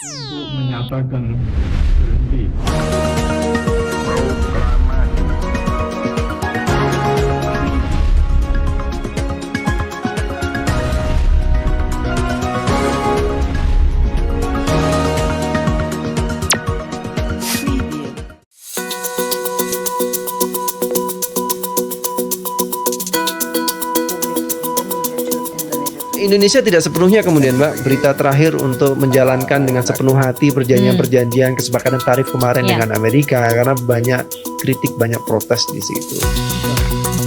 untuk menyatakan berhenti. Indonesia tidak sepenuhnya kemudian Mbak berita terakhir untuk menjalankan dengan sepenuh hati perjanjian-perjanjian kesepakatan tarif kemarin dengan Amerika karena banyak kritik, banyak protes di situ.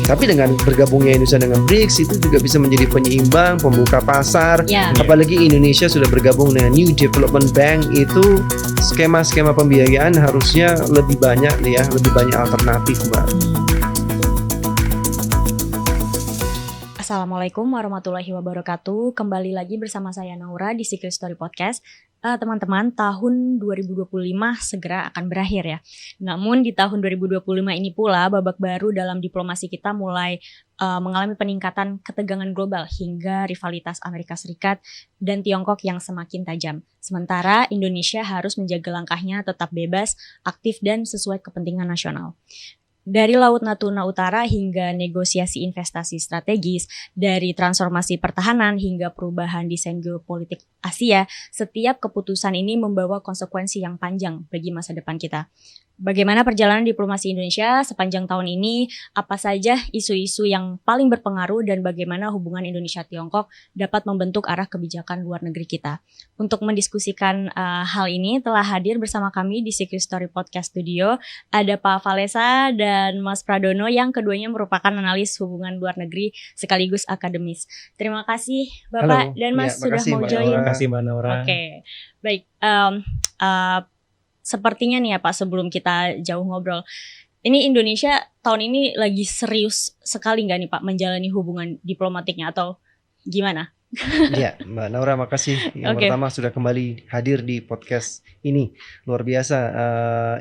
Tapi dengan bergabungnya Indonesia dengan BRICS itu juga bisa menjadi penyeimbang, pembuka pasar. Apalagi Indonesia sudah bergabung dengan New Development Bank, itu skema-skema pembiayaan harusnya lebih banyak nih ya, lebih banyak alternatif Mbak. Assalamualaikum warahmatullahi wabarakatuh. Kembali lagi bersama saya Naura di Secret Story Podcast. Teman-teman, tahun 2025 segera akan berakhir ya. Namun di tahun 2025 ini pula babak baru dalam diplomasi kita mulai mengalami peningkatan ketegangan global hingga rivalitas Amerika Serikat dan Tiongkok yang semakin tajam. Sementara Indonesia harus menjaga langkahnya tetap bebas, aktif dan sesuai kepentingan nasional. Dari Laut Natuna Utara hingga negosiasi investasi strategis, dari transformasi pertahanan hingga perubahan desain geopolitik Asia, setiap keputusan ini membawa konsekuensi yang panjang bagi masa depan kita. Bagaimana perjalanan diplomasi Indonesia sepanjang tahun ini, apa saja isu-isu yang paling berpengaruh dan bagaimana hubungan Indonesia-Tiongkok dapat membentuk arah kebijakan luar negeri kita. Untuk mendiskusikan hal ini telah hadir bersama kami di Secret Story Podcast Studio, ada Pak Valesa dan Mas Pradono yang keduanya merupakan analis hubungan luar negeri sekaligus akademis. Terima kasih Bapak dan Mas sudah mau join. Terima kasih Mbak Naura. Oke, baik. Sepertinya nih ya Pak, sebelum kita jauh ngobrol, ini Indonesia tahun ini lagi serius sekali nggak nih Pak menjalani hubungan diplomatiknya atau gimana? Ya, Mbak Naura, makasih yang pertama sudah kembali hadir di podcast ini, luar biasa.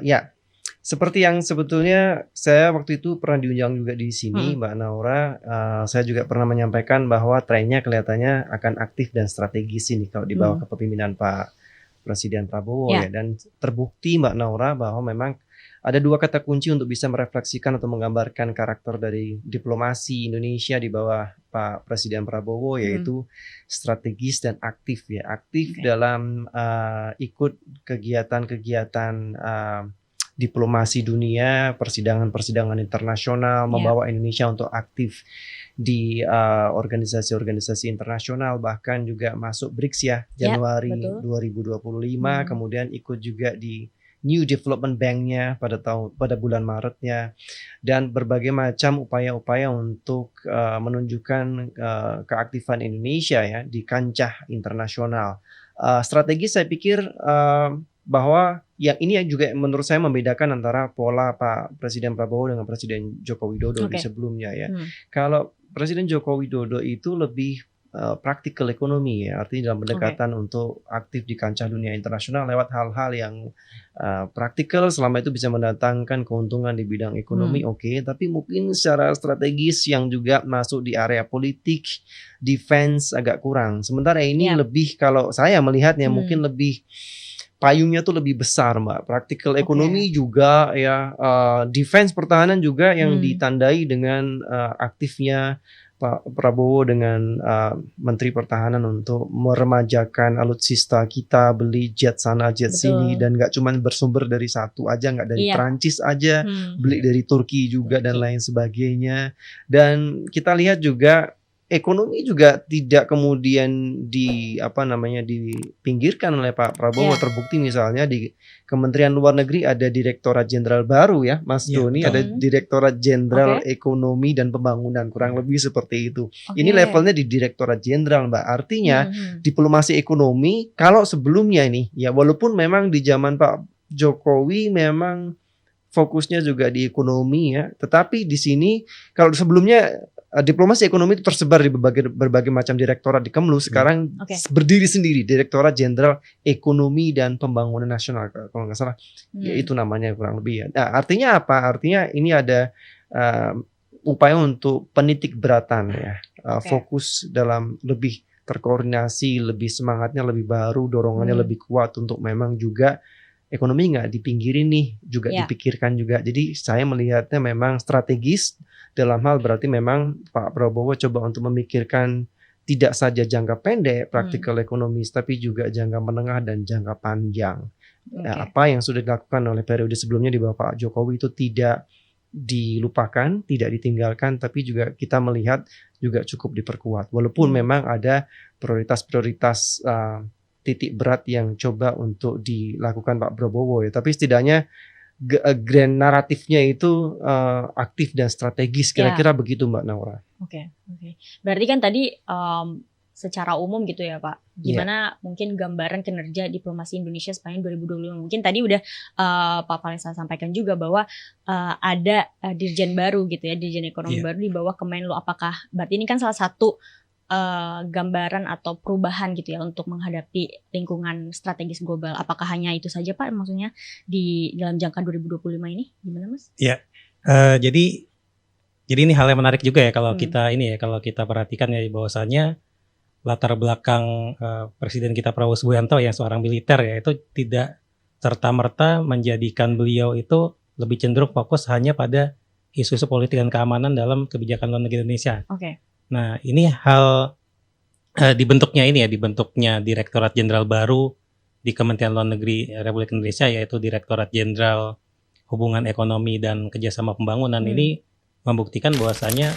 Ya, seperti yang sebetulnya saya waktu itu pernah diundang juga di sini, Mbak Naura. Saya juga pernah menyampaikan bahwa trennya kelihatannya akan aktif dan strategis ini kalau di bawah kepemimpinan Pak Presiden Prabowo ya. Dan terbukti Mbak Naura bahwa memang ada dua kata kunci untuk bisa merefleksikan atau menggambarkan karakter dari diplomasi Indonesia di bawah Pak Presiden Prabowo, yaitu strategis dan aktif ya. Aktif dalam ikut kegiatan-kegiatan diplomasi dunia, persidangan-persidangan internasional, membawa Indonesia untuk aktif di organisasi-organisasi internasional, bahkan juga masuk BRICS ya Januari 2025, kemudian ikut juga di New Development Bank-nya pada bulan Maretnya, dan berbagai macam upaya-upaya untuk menunjukkan keaktifan Indonesia ya di kancah internasional. Strategis saya pikir bahwa yang ini juga menurut saya membedakan antara pola Pak Presiden Prabowo dengan Presiden Joko Widodo di sebelumnya ya. Kalau Presiden Joko Widodo itu lebih practical ekonomi ya, artinya dalam pendekatan untuk aktif di kancah dunia internasional lewat hal-hal yang praktikal, selama itu bisa mendatangkan keuntungan di bidang ekonomi tapi mungkin secara strategis yang juga masuk di area politik, defense agak kurang. Sementara ini lebih, kalau saya melihatnya mungkin lebih payungnya tuh lebih besar Mbak, praktikal ekonomi juga ya, defense pertahanan juga yang ditandai dengan aktifnya Pak Prabowo dengan Menteri Pertahanan untuk meremajakan alutsista kita, beli jet sana jet sini, dan nggak cuma bersumber dari satu aja, nggak dari Prancis aja, beli dari Turki juga dan lain sebagainya. Dan kita lihat juga ekonomi juga tidak kemudian dipinggirkan oleh Pak Prabowo. Terbukti misalnya di Kementerian Luar Negeri ada Direktorat Jenderal baru ya, Mas Doni, ada Direktorat Jenderal Ekonomi dan Pembangunan, kurang lebih seperti itu. Ini levelnya di Direktorat Jenderal Mbak. Artinya diplomasi ekonomi, kalau sebelumnya ini ya, walaupun memang di zaman Pak Jokowi memang fokusnya juga di ekonomi ya, tetapi di sini kalau sebelumnya diplomasi ekonomi itu tersebar di berbagai macam direktorat di Kemlu. Sekarang berdiri sendiri, Direktorat Jenderal Ekonomi dan Pembangunan Nasional kalau nggak salah, ya itu namanya kurang lebih ya. Nah, artinya apa? Artinya ini ada upaya untuk penitik beratan ya, fokus dalam lebih terkoordinasi, lebih semangatnya lebih baru, dorongannya lebih kuat untuk memang juga ekonomi nggak dipinggirin nih, juga dipikirkan juga. Jadi saya melihatnya memang strategis dalam hal berarti memang Pak Prabowo coba untuk memikirkan tidak saja jangka pendek, praktikal ekonomis, tapi juga jangka menengah dan jangka panjang. Apa yang sudah dilakukan oleh periode sebelumnya di bawah Pak Jokowi itu tidak dilupakan, tidak ditinggalkan, tapi juga kita melihat juga cukup diperkuat. Walaupun memang ada prioritas-prioritas titik berat yang coba untuk dilakukan Pak Prabowo ya, tapi setidaknya grand naratifnya itu aktif dan strategis, kira-kira begitu Mbak Naura. Oke. Berarti kan tadi secara umum gitu ya Pak, gimana mungkin gambaran kinerja diplomasi Indonesia sepanjang 2025. Mungkin tadi udah Pak Faisal sampaikan juga bahwa ada dirjen baru gitu ya, dirjen ekonomi baru di bawah Kemenlu. Apakah berarti ini kan salah satu gambaran atau perubahan gitu ya untuk menghadapi lingkungan strategis global? Apakah hanya itu saja Pak, maksudnya di dalam jangka 2025 ini gimana Mas? Iya, jadi ini hal yang menarik juga ya kalau kita perhatikan ya, bahwasanya latar belakang Presiden kita Prabowo Subianto yang seorang militer ya, itu tidak serta-merta menjadikan beliau itu lebih cenderung fokus hanya pada isu-isu politik dan keamanan dalam kebijakan luar negeri Indonesia. Nah, ini hal dibentuknya Direktorat Jenderal baru di Kementerian Luar Negeri Republik Indonesia, yaitu Direktorat Jenderal Hubungan Ekonomi dan Kerjasama Pembangunan. Ini membuktikan bahwasanya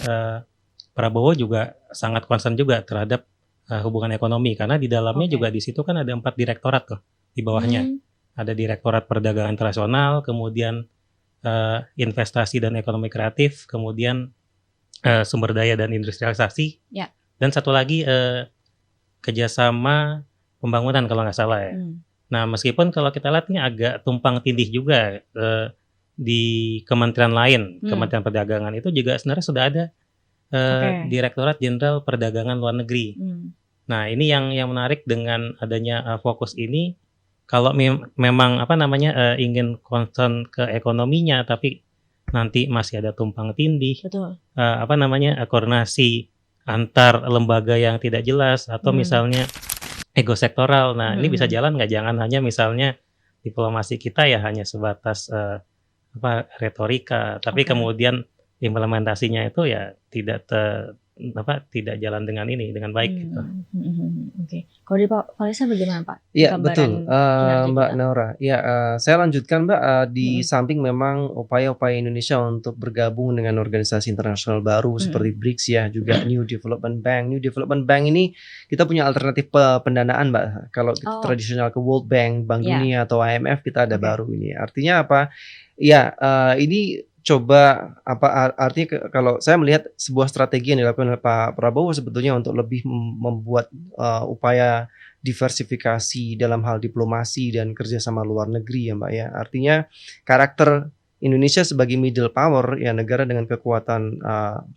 Prabowo juga sangat concern juga terhadap hubungan ekonomi, karena di dalamnya juga di situ kan ada 4 direktorat tuh di bawahnya. Ada Direktorat Perdagangan Internasional, kemudian Investasi dan Ekonomi Kreatif, kemudian Sumber Daya dan Industrialisasi, dan satu lagi Kerjasama Pembangunan kalau nggak salah ya. Nah, meskipun kalau kita lihat ini agak tumpang tindih juga di kementerian lain, Kementerian Perdagangan itu juga sebenarnya sudah ada Direktorat Jenderal Perdagangan Luar Negeri. Nah, ini yang menarik dengan adanya fokus ini. Kalau memang ingin concern ke ekonominya, tapi nanti masih ada tumpang tindih, koordinasi antar lembaga yang tidak jelas, atau misalnya ego sektoral. Nah, ini bisa jalan nggak? Jangan hanya misalnya diplomasi kita ya hanya sebatas retorika, tapi kemudian implementasinya itu ya tidak jalan dengan baik gitu. Kalau di Pak Faisal bagaimana Pak? Iya betul, Mbak Naura. Ya, saya lanjutkan Mbak. Di samping memang upaya-upaya Indonesia untuk bergabung dengan organisasi internasional baru seperti BRICS ya, juga New Development Bank. New Development Bank ini kita punya alternatif pendanaan Mbak. Kalau kita tradisional ke World Bank, Bank Dunia atau IMF, kita ada baru ini. Artinya apa? Ya, ini coba artinya kalau saya melihat sebuah strategi yang dilakukan oleh Pak Prabowo sebetulnya untuk lebih membuat upaya diversifikasi dalam hal diplomasi dan kerjasama luar negeri ya Mbak ya. Artinya karakter Indonesia sebagai middle power ya, negara dengan kekuatan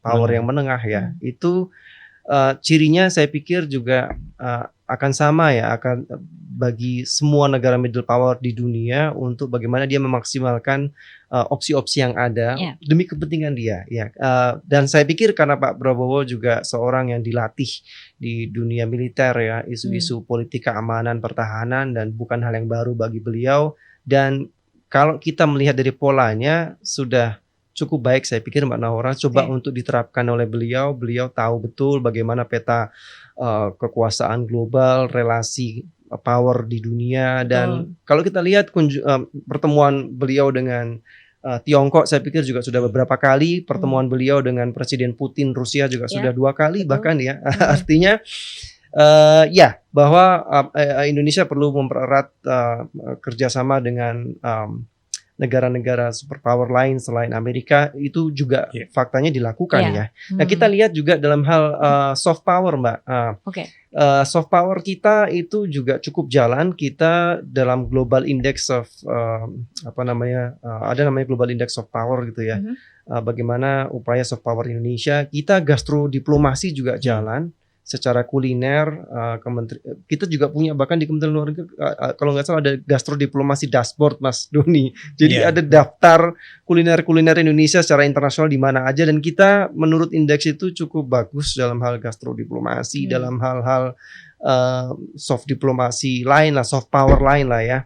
power yang menengah ya, itu cirinya saya pikir juga akan sama ya, akan bagi semua negara middle power di dunia untuk bagaimana dia memaksimalkan opsi-opsi yang ada demi kepentingan dia ya. Dan saya pikir karena Pak Prabowo juga seorang yang dilatih di dunia militer ya, isu-isu politik keamanan, pertahanan, dan bukan hal yang baru bagi beliau. Dan kalau kita melihat dari polanya sudah cukup baik saya pikir Mbak Naura, coba untuk diterapkan oleh beliau. Beliau tahu betul bagaimana peta kekuasaan global, relasi power di dunia, dan kalau kita lihat pertemuan beliau dengan Tiongkok, saya pikir juga sudah beberapa kali. Pertemuan beliau dengan Presiden Putin Rusia juga sudah 2 kali bahkan ya. Artinya ya bahwa Indonesia perlu mempererat kerjasama dengan negara-negara superpower lain selain Amerika, itu juga faktanya dilakukan ya. Nah, kita lihat juga dalam hal soft power Mbak. Soft power kita itu juga cukup jalan. Kita dalam global index of ada namanya global index of power gitu ya. Bagaimana upaya soft power Indonesia, kita gastrodiplomasi juga jalan. secara kuliner. Kita juga punya bahkan di Kementerian Luar Negeri kalau nggak salah ada gastrodiplomasi dashboard Mas Doni. Jadi ada daftar kuliner Indonesia secara internasional di mana aja, dan kita menurut indeks itu cukup bagus dalam hal gastrodiplomasi, dalam hal-hal soft diplomasi lain lah, soft power lain lah ya.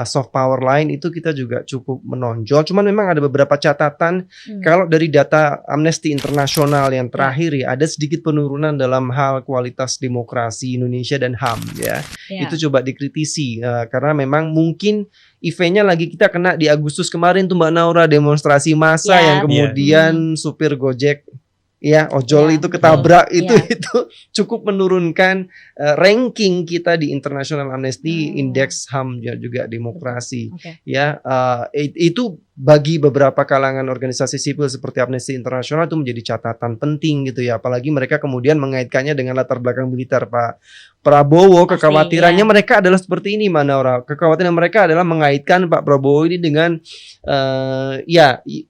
Soft power lain itu kita juga cukup menonjol. Cuman memang ada beberapa catatan kalau dari data Amnesty International yang terakhir ya, ada sedikit penurunan dalam hal kualitas demokrasi Indonesia dan HAM ya. Itu coba dikritisi karena memang mungkin eventnya lagi kita kena di Agustus kemarin tuh Mbak Naura, demonstrasi massa yang kemudian supir Gojek ojol itu ketabrak, itu cukup menurunkan ranking kita di International Amnesty Index HAM juga demokrasi. Itu bagi beberapa kalangan organisasi sipil seperti Amnesty International itu menjadi catatan penting gitu ya, apalagi mereka kemudian mengaitkannya dengan latar belakang militer Pak Prabowo. Kekhawatirannya mereka adalah seperti ini, Manaura. Kekhawatiran mereka adalah mengaitkan Pak Prabowo ini dengan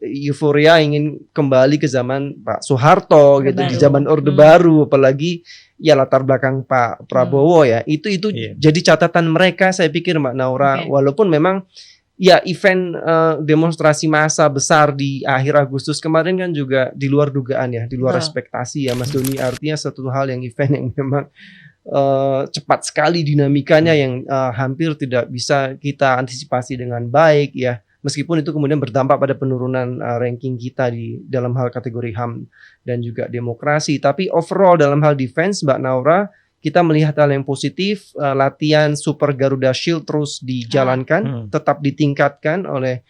euforia ingin kembali ke zaman Pak Soeharto gitu, di zaman Orde Baru, apalagi latar belakang Pak Prabowo itu jadi catatan mereka, saya pikir Mbak Naura. Walaupun memang event demonstrasi massa besar di akhir Agustus kemarin kan juga di luar dugaan ya, di luar ekspektasi ya Mas Doni. Artinya satu hal yang event yang memang cepat sekali dinamikanya, yang hampir tidak bisa kita antisipasi dengan baik ya. Meskipun itu kemudian berdampak pada penurunan ranking kita di dalam hal kategori HAM dan juga demokrasi. Tapi overall dalam hal defense Mbak Naura, kita melihat hal yang positif. Latihan Super Garuda Shield terus dijalankan, tetap ditingkatkan oleh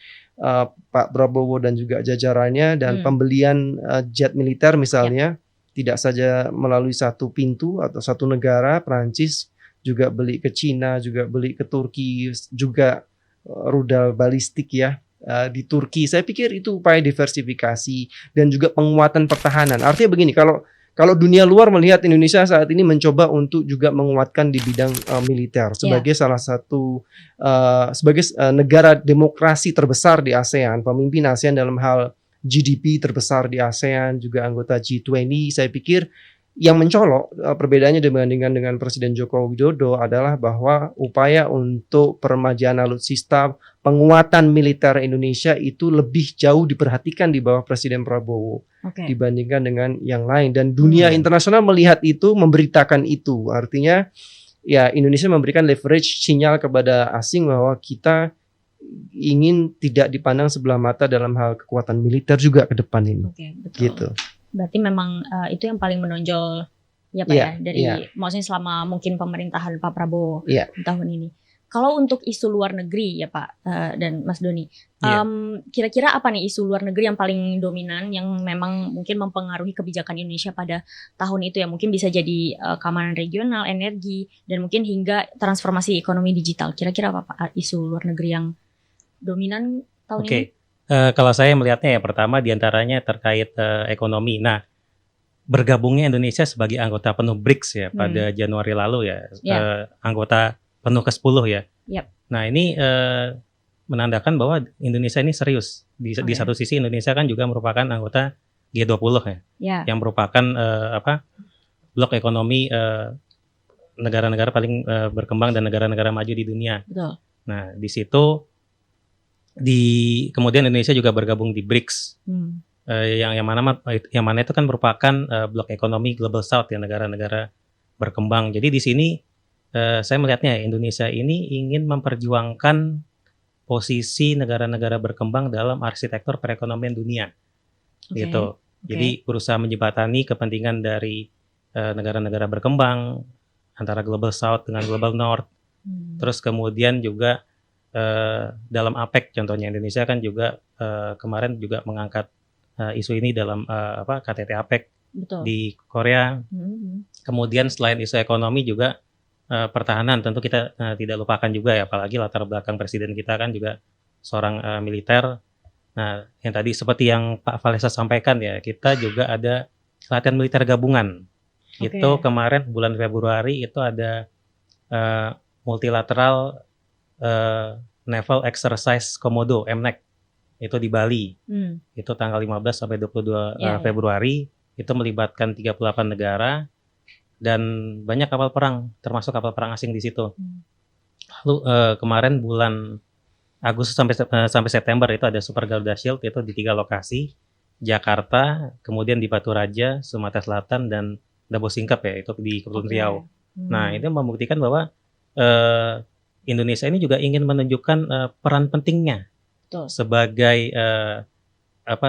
Pak Prabowo dan juga jajarannya, dan pembelian jet militer misalnya tidak saja melalui satu pintu atau satu negara, Prancis juga beli ke Cina, juga beli ke Turki, juga rudal balistik di Turki. Saya pikir itu upaya diversifikasi dan juga penguatan pertahanan. Artinya begini, kalau dunia luar melihat Indonesia saat ini mencoba untuk juga menguatkan di bidang militer sebagai salah satu sebagai negara demokrasi terbesar di ASEAN, pemimpin ASEAN dalam hal GDP terbesar di ASEAN, juga anggota G20. Saya pikir yang mencolok perbedaannya dibandingkan dengan Presiden Joko Widodo adalah bahwa upaya untuk peremajaan alutsista, penguatan militer Indonesia itu lebih jauh diperhatikan di bawah Presiden Prabowo dibandingkan dengan yang lain. Dan dunia internasional melihat itu, memberitakan itu. Artinya Indonesia memberikan leverage, sinyal kepada asing bahwa kita ingin tidak dipandang sebelah mata dalam hal kekuatan militer juga ke depan ini. Betul. Gitu. Berarti memang itu yang paling menonjol ya Pak dari maksudnya selama mungkin pemerintahan Pak Prabowo tahun ini. Kalau untuk isu luar negeri ya Pak dan Mas Doni, kira-kira apa nih isu luar negeri yang paling dominan yang memang mungkin mempengaruhi kebijakan Indonesia pada tahun itu ya? Mungkin bisa jadi keamanan regional, energi, dan mungkin hingga transformasi ekonomi digital. Kira-kira apa Pak isu luar negeri yang dominan tahun ini? Kalau saya melihatnya pertama diantaranya terkait ekonomi. Nah, bergabungnya Indonesia sebagai anggota penuh BRICS pada Januari lalu anggota penuh ke-10 Nah, ini menandakan bahwa Indonesia ini serius. Di satu sisi Indonesia kan juga merupakan anggota G20 yang merupakan blok ekonomi negara-negara paling berkembang dan negara-negara maju di dunia. Betul. Nah, di situ kemudian Indonesia juga bergabung di BRICS, yang mana itu kan merupakan blok ekonomi Global South ya, negara-negara berkembang. Jadi di sini saya melihatnya Indonesia ini ingin memperjuangkan posisi negara-negara berkembang dalam arsitektur perekonomian dunia, gitu. Jadi berusaha menjembatani kepentingan dari negara-negara berkembang antara Global South dengan Global North. Terus kemudian juga dalam APEC contohnya Indonesia kan juga kemarin juga mengangkat isu ini dalam KTT APEC di Korea. Kemudian selain isu ekonomi juga pertahanan tentu kita tidak lupakan juga ya, apalagi latar belakang presiden kita kan juga seorang militer. Nah, yang tadi seperti yang Pak Valesa sampaikan ya, kita juga ada latihan militer gabungan. Itu kemarin bulan Februari itu ada multilateral Naval Exercise Komodo MNEC itu di Bali. Itu tanggal 15 sampai 22 Februari, itu melibatkan 38 negara. dan banyak kapal perang, termasuk kapal perang asing di situ. Lalu kemarin bulan Agustus sampai September itu ada Super Garuda Shield itu di 3 lokasi, Jakarta, kemudian di Batu Raja, Sumatera Selatan, dan Dabo Singkep ya, itu di Kepulauan Riau. Nah, itu membuktikan bahwa Indonesia ini juga ingin menunjukkan peran pentingnya Betul. sebagai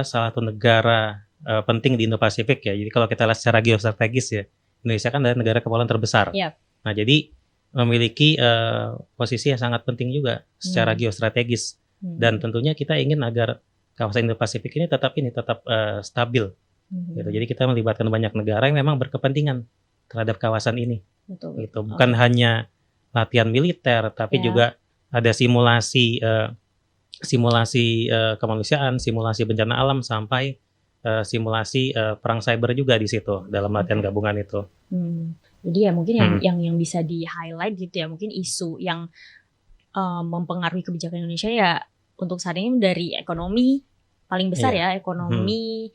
salah satu negara penting di Indo-Pasifik ya. Jadi kalau kita lihat secara geostrategis ya, Indonesia kan adalah negara kepulauan terbesar. Yep. Nah, jadi memiliki posisi yang sangat penting juga secara geostrategis. Dan tentunya kita ingin agar kawasan Indo-Pasifik ini tetap stabil. Gitu. Jadi kita melibatkan banyak negara yang memang berkepentingan terhadap kawasan ini. Betul. Gitu. Bukan hanya latihan militer, tapi juga ada simulasi kemanusiaan, simulasi bencana alam, sampai simulasi perang cyber juga di situ dalam latihan gabungan itu. Jadi ya mungkin yang bisa di highlight gitu ya, mungkin isu yang mempengaruhi kebijakan Indonesia ya untuk saat ini dari ekonomi paling besar ya, ekonomi,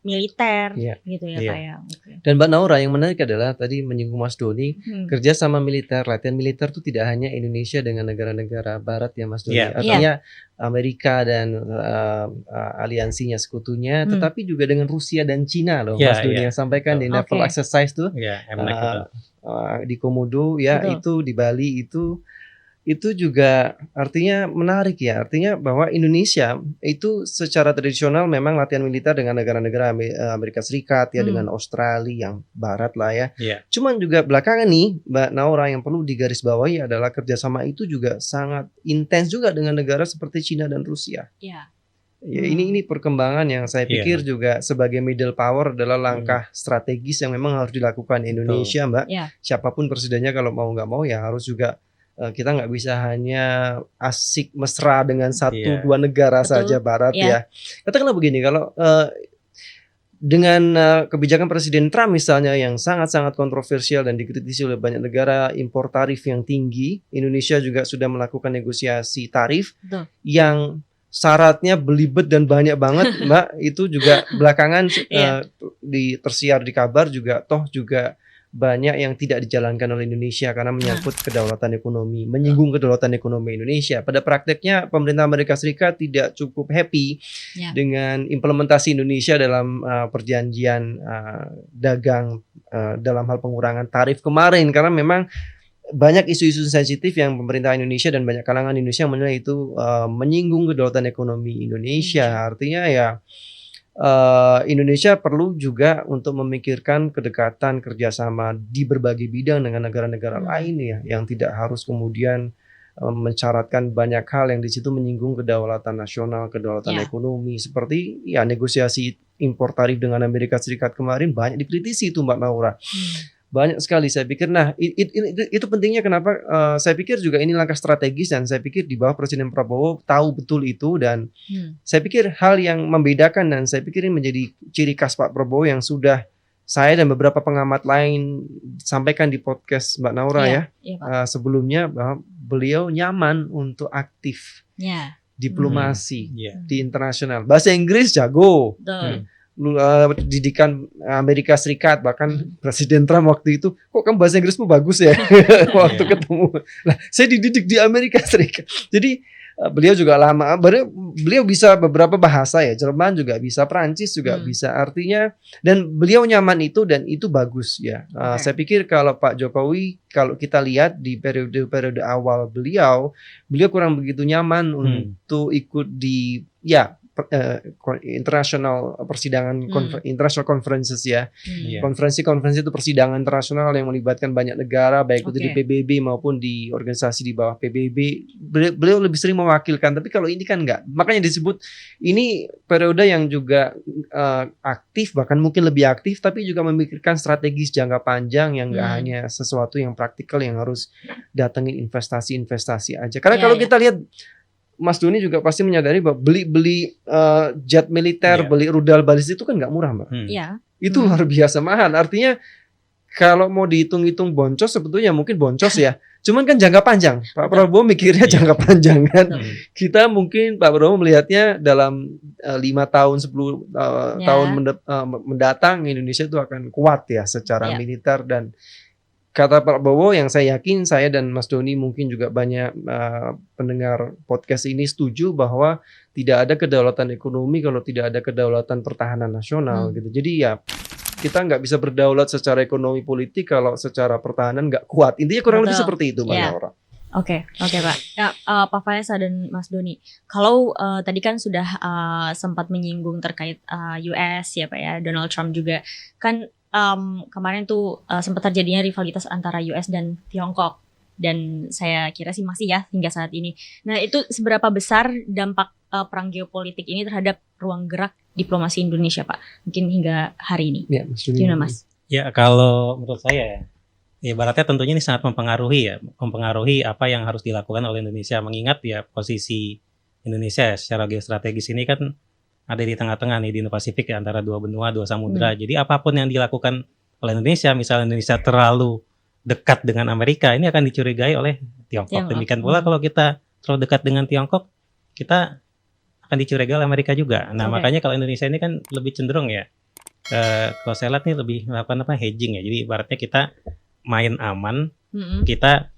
militer gitu ya Pak ya. Okay. Dan Mbak Naura, yang menarik adalah tadi menyinggung Mas Doni, kerjasama militer, latihan militer itu tidak hanya Indonesia dengan negara-negara Barat ya Mas Doni. Artinya Amerika dan aliansinya sekutunya, tetapi juga dengan Rusia dan Cina loh Mas Doni yang sampaikan di naval exercise tuh di Komodo ya, itu di Bali itu juga artinya menarik ya. Artinya bahwa Indonesia itu secara tradisional memang latihan militer dengan negara-negara Amerika Serikat ya, dengan Australia yang barat lah ya. Cuman juga belakangan nih Mbak Naura, yang perlu digarisbawahi adalah kerjasama itu juga sangat intens juga dengan negara seperti Cina dan Rusia. Ya, ini perkembangan yang saya pikir juga sebagai middle power adalah langkah strategis yang memang harus dilakukan Indonesia, Mbak. Siapapun presidennya kalau mau nggak mau ya harus juga, kita nggak bisa hanya asik mesra dengan satu dua negara saja Barat ya. Katakanlah begini, kalau dengan kebijakan Presiden Trump misalnya yang sangat-sangat kontroversial dan dikritisi oleh banyak negara, impor tarif yang tinggi, Indonesia juga sudah melakukan negosiasi tarif yang syaratnya belibet dan banyak banget Mbak. Itu juga belakangan tersiar di kabar juga, toh juga banyak yang tidak dijalankan oleh Indonesia karena menyangkut kedaulatan ekonomi, menyinggung kedaulatan ekonomi Indonesia. Pada prakteknya pemerintah Amerika Serikat tidak cukup happy dengan implementasi Indonesia dalam perjanjian dagang dalam hal pengurangan tarif kemarin, karena memang banyak isu-isu sensitif yang pemerintah Indonesia dan banyak kalangan Indonesia menilai itu menyinggung kedaulatan ekonomi Indonesia. Artinya ya Indonesia perlu juga untuk memikirkan kedekatan kerjasama di berbagai bidang dengan negara-negara lain ya, yang tidak harus kemudian mencaratkan banyak hal yang di situ menyinggung kedaulatan nasional, kedaulatan ekonomi, seperti ya negosiasi impor tarif dengan Amerika Serikat kemarin banyak dikritisi itu Mbak Naura. Banyak sekali saya pikir. Nah itu pentingnya kenapa saya pikir juga ini langkah strategis, dan saya pikir di bawah Presiden Prabowo tahu betul itu, dan saya pikir hal yang membedakan, dan saya pikir ini menjadi ciri khas Pak Prabowo yang sudah saya dan beberapa pengamat lain sampaikan di podcast Mbak Naura sebelumnya, bahwa beliau nyaman untuk diplomasi di internasional. Bahasa Inggris jago. Didikan Amerika Serikat, bahkan Presiden Trump waktu itu, kok kamu bahasa Inggrismu bagus ya waktu ketemu. Nah, saya dididik di Amerika Serikat. Jadi beliau juga lama, beliau bisa beberapa bahasa ya, Jerman juga bisa, Prancis juga bisa. Artinya, dan beliau nyaman itu, dan itu bagus ya. Saya pikir kalau Pak Jokowi, kalau kita lihat di periode awal beliau kurang begitu nyaman untuk ikut di international persidangan, international conferences ya. Konferensi itu persidangan internasional yang melibatkan banyak negara, baik itu di PBB maupun di organisasi di bawah PBB. Beliau lebih sering mewakilkan, tapi kalau ini kan enggak. Makanya disebut ini periode yang juga aktif, bahkan mungkin lebih aktif, tapi juga memikirkan strategis jangka panjang yang enggak hanya sesuatu yang praktikal yang harus datengin investasi aja. Karena kalau kita lihat, Mas Doni juga pasti menyadari bahwa beli jet militer, beli rudal balistik itu kan nggak murah, Mbak. Itu luar biasa mahal. Artinya kalau mau dihitung-hitung boncos, sebetulnya mungkin boncos ya. Cuman kan jangka panjang. Pak Prabowo mikirnya Iya. jangka panjang kan. Betul. Kita mungkin Pak Prabowo melihatnya dalam 5 tahun 10 Ya. tahun mendatang Indonesia itu akan kuat ya secara Ya. militer, dan kata Pak Prabowo yang saya yakin saya dan Mas Doni mungkin juga banyak pendengar podcast ini setuju bahwa tidak ada kedaulatan ekonomi kalau tidak ada kedaulatan pertahanan nasional gitu. Jadi ya kita nggak bisa berdaulat secara ekonomi politik kalau secara pertahanan nggak kuat. Intinya kurang lebih Betul. seperti itu Mbak Ya. Naura. Oke Pak. Ya, Pak Faisal dan Mas Doni, kalau tadi kan sudah sempat menyinggung terkait US ya Pak ya, Donald Trump juga kan kemarin tuh sempat terjadinya rivalitas antara US dan Tiongkok, dan saya kira sih masih ya hingga saat ini. Nah itu seberapa besar dampak perang geopolitik ini terhadap ruang gerak diplomasi Indonesia Pak, mungkin hingga hari ini? Ya, Mas Doni. Gimana Mas? Ya kalau menurut saya ya ibaratnya tentunya ini sangat mempengaruhi apa yang harus dilakukan oleh Indonesia, mengingat ya posisi Indonesia secara geostrategis ini kan ada di tengah-tengah nih di Indo-Pasifik ya, antara dua benua, dua samudra. Jadi apapun yang dilakukan oleh Indonesia, misalnya Indonesia terlalu dekat dengan Amerika, ini akan dicurigai oleh Tiongkok. Demikian pula kalau kita terlalu dekat dengan Tiongkok, kita akan dicurigai oleh Amerika juga. Nah, makanya kalau Indonesia ini kan lebih cenderung ya, kalau saya lihat nih lebih melakukan hedging ya. Jadi ibaratnya kita main aman, kita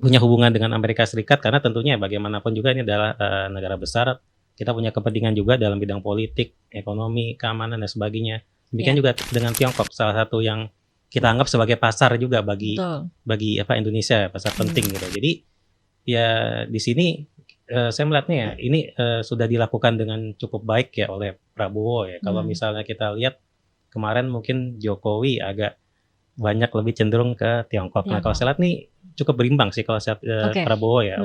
punya hubungan dengan Amerika Serikat karena tentunya bagaimanapun juga ini adalah negara besar. Kita punya kepentingan juga dalam bidang politik, ekonomi, keamanan dan sebagainya. Demikian juga dengan Tiongkok, salah satu yang kita anggap sebagai pasar juga bagi Indonesia, pasar penting gitu. Jadi ya di sini saya melihatnya ya ini sudah dilakukan dengan cukup baik ya oleh Prabowo ya. Kalau misalnya kita lihat kemarin mungkin Jokowi agak banyak lebih cenderung ke Tiongkok. Nah kalau saya lihat nih cukup berimbang sih kalau saya Prabowo ya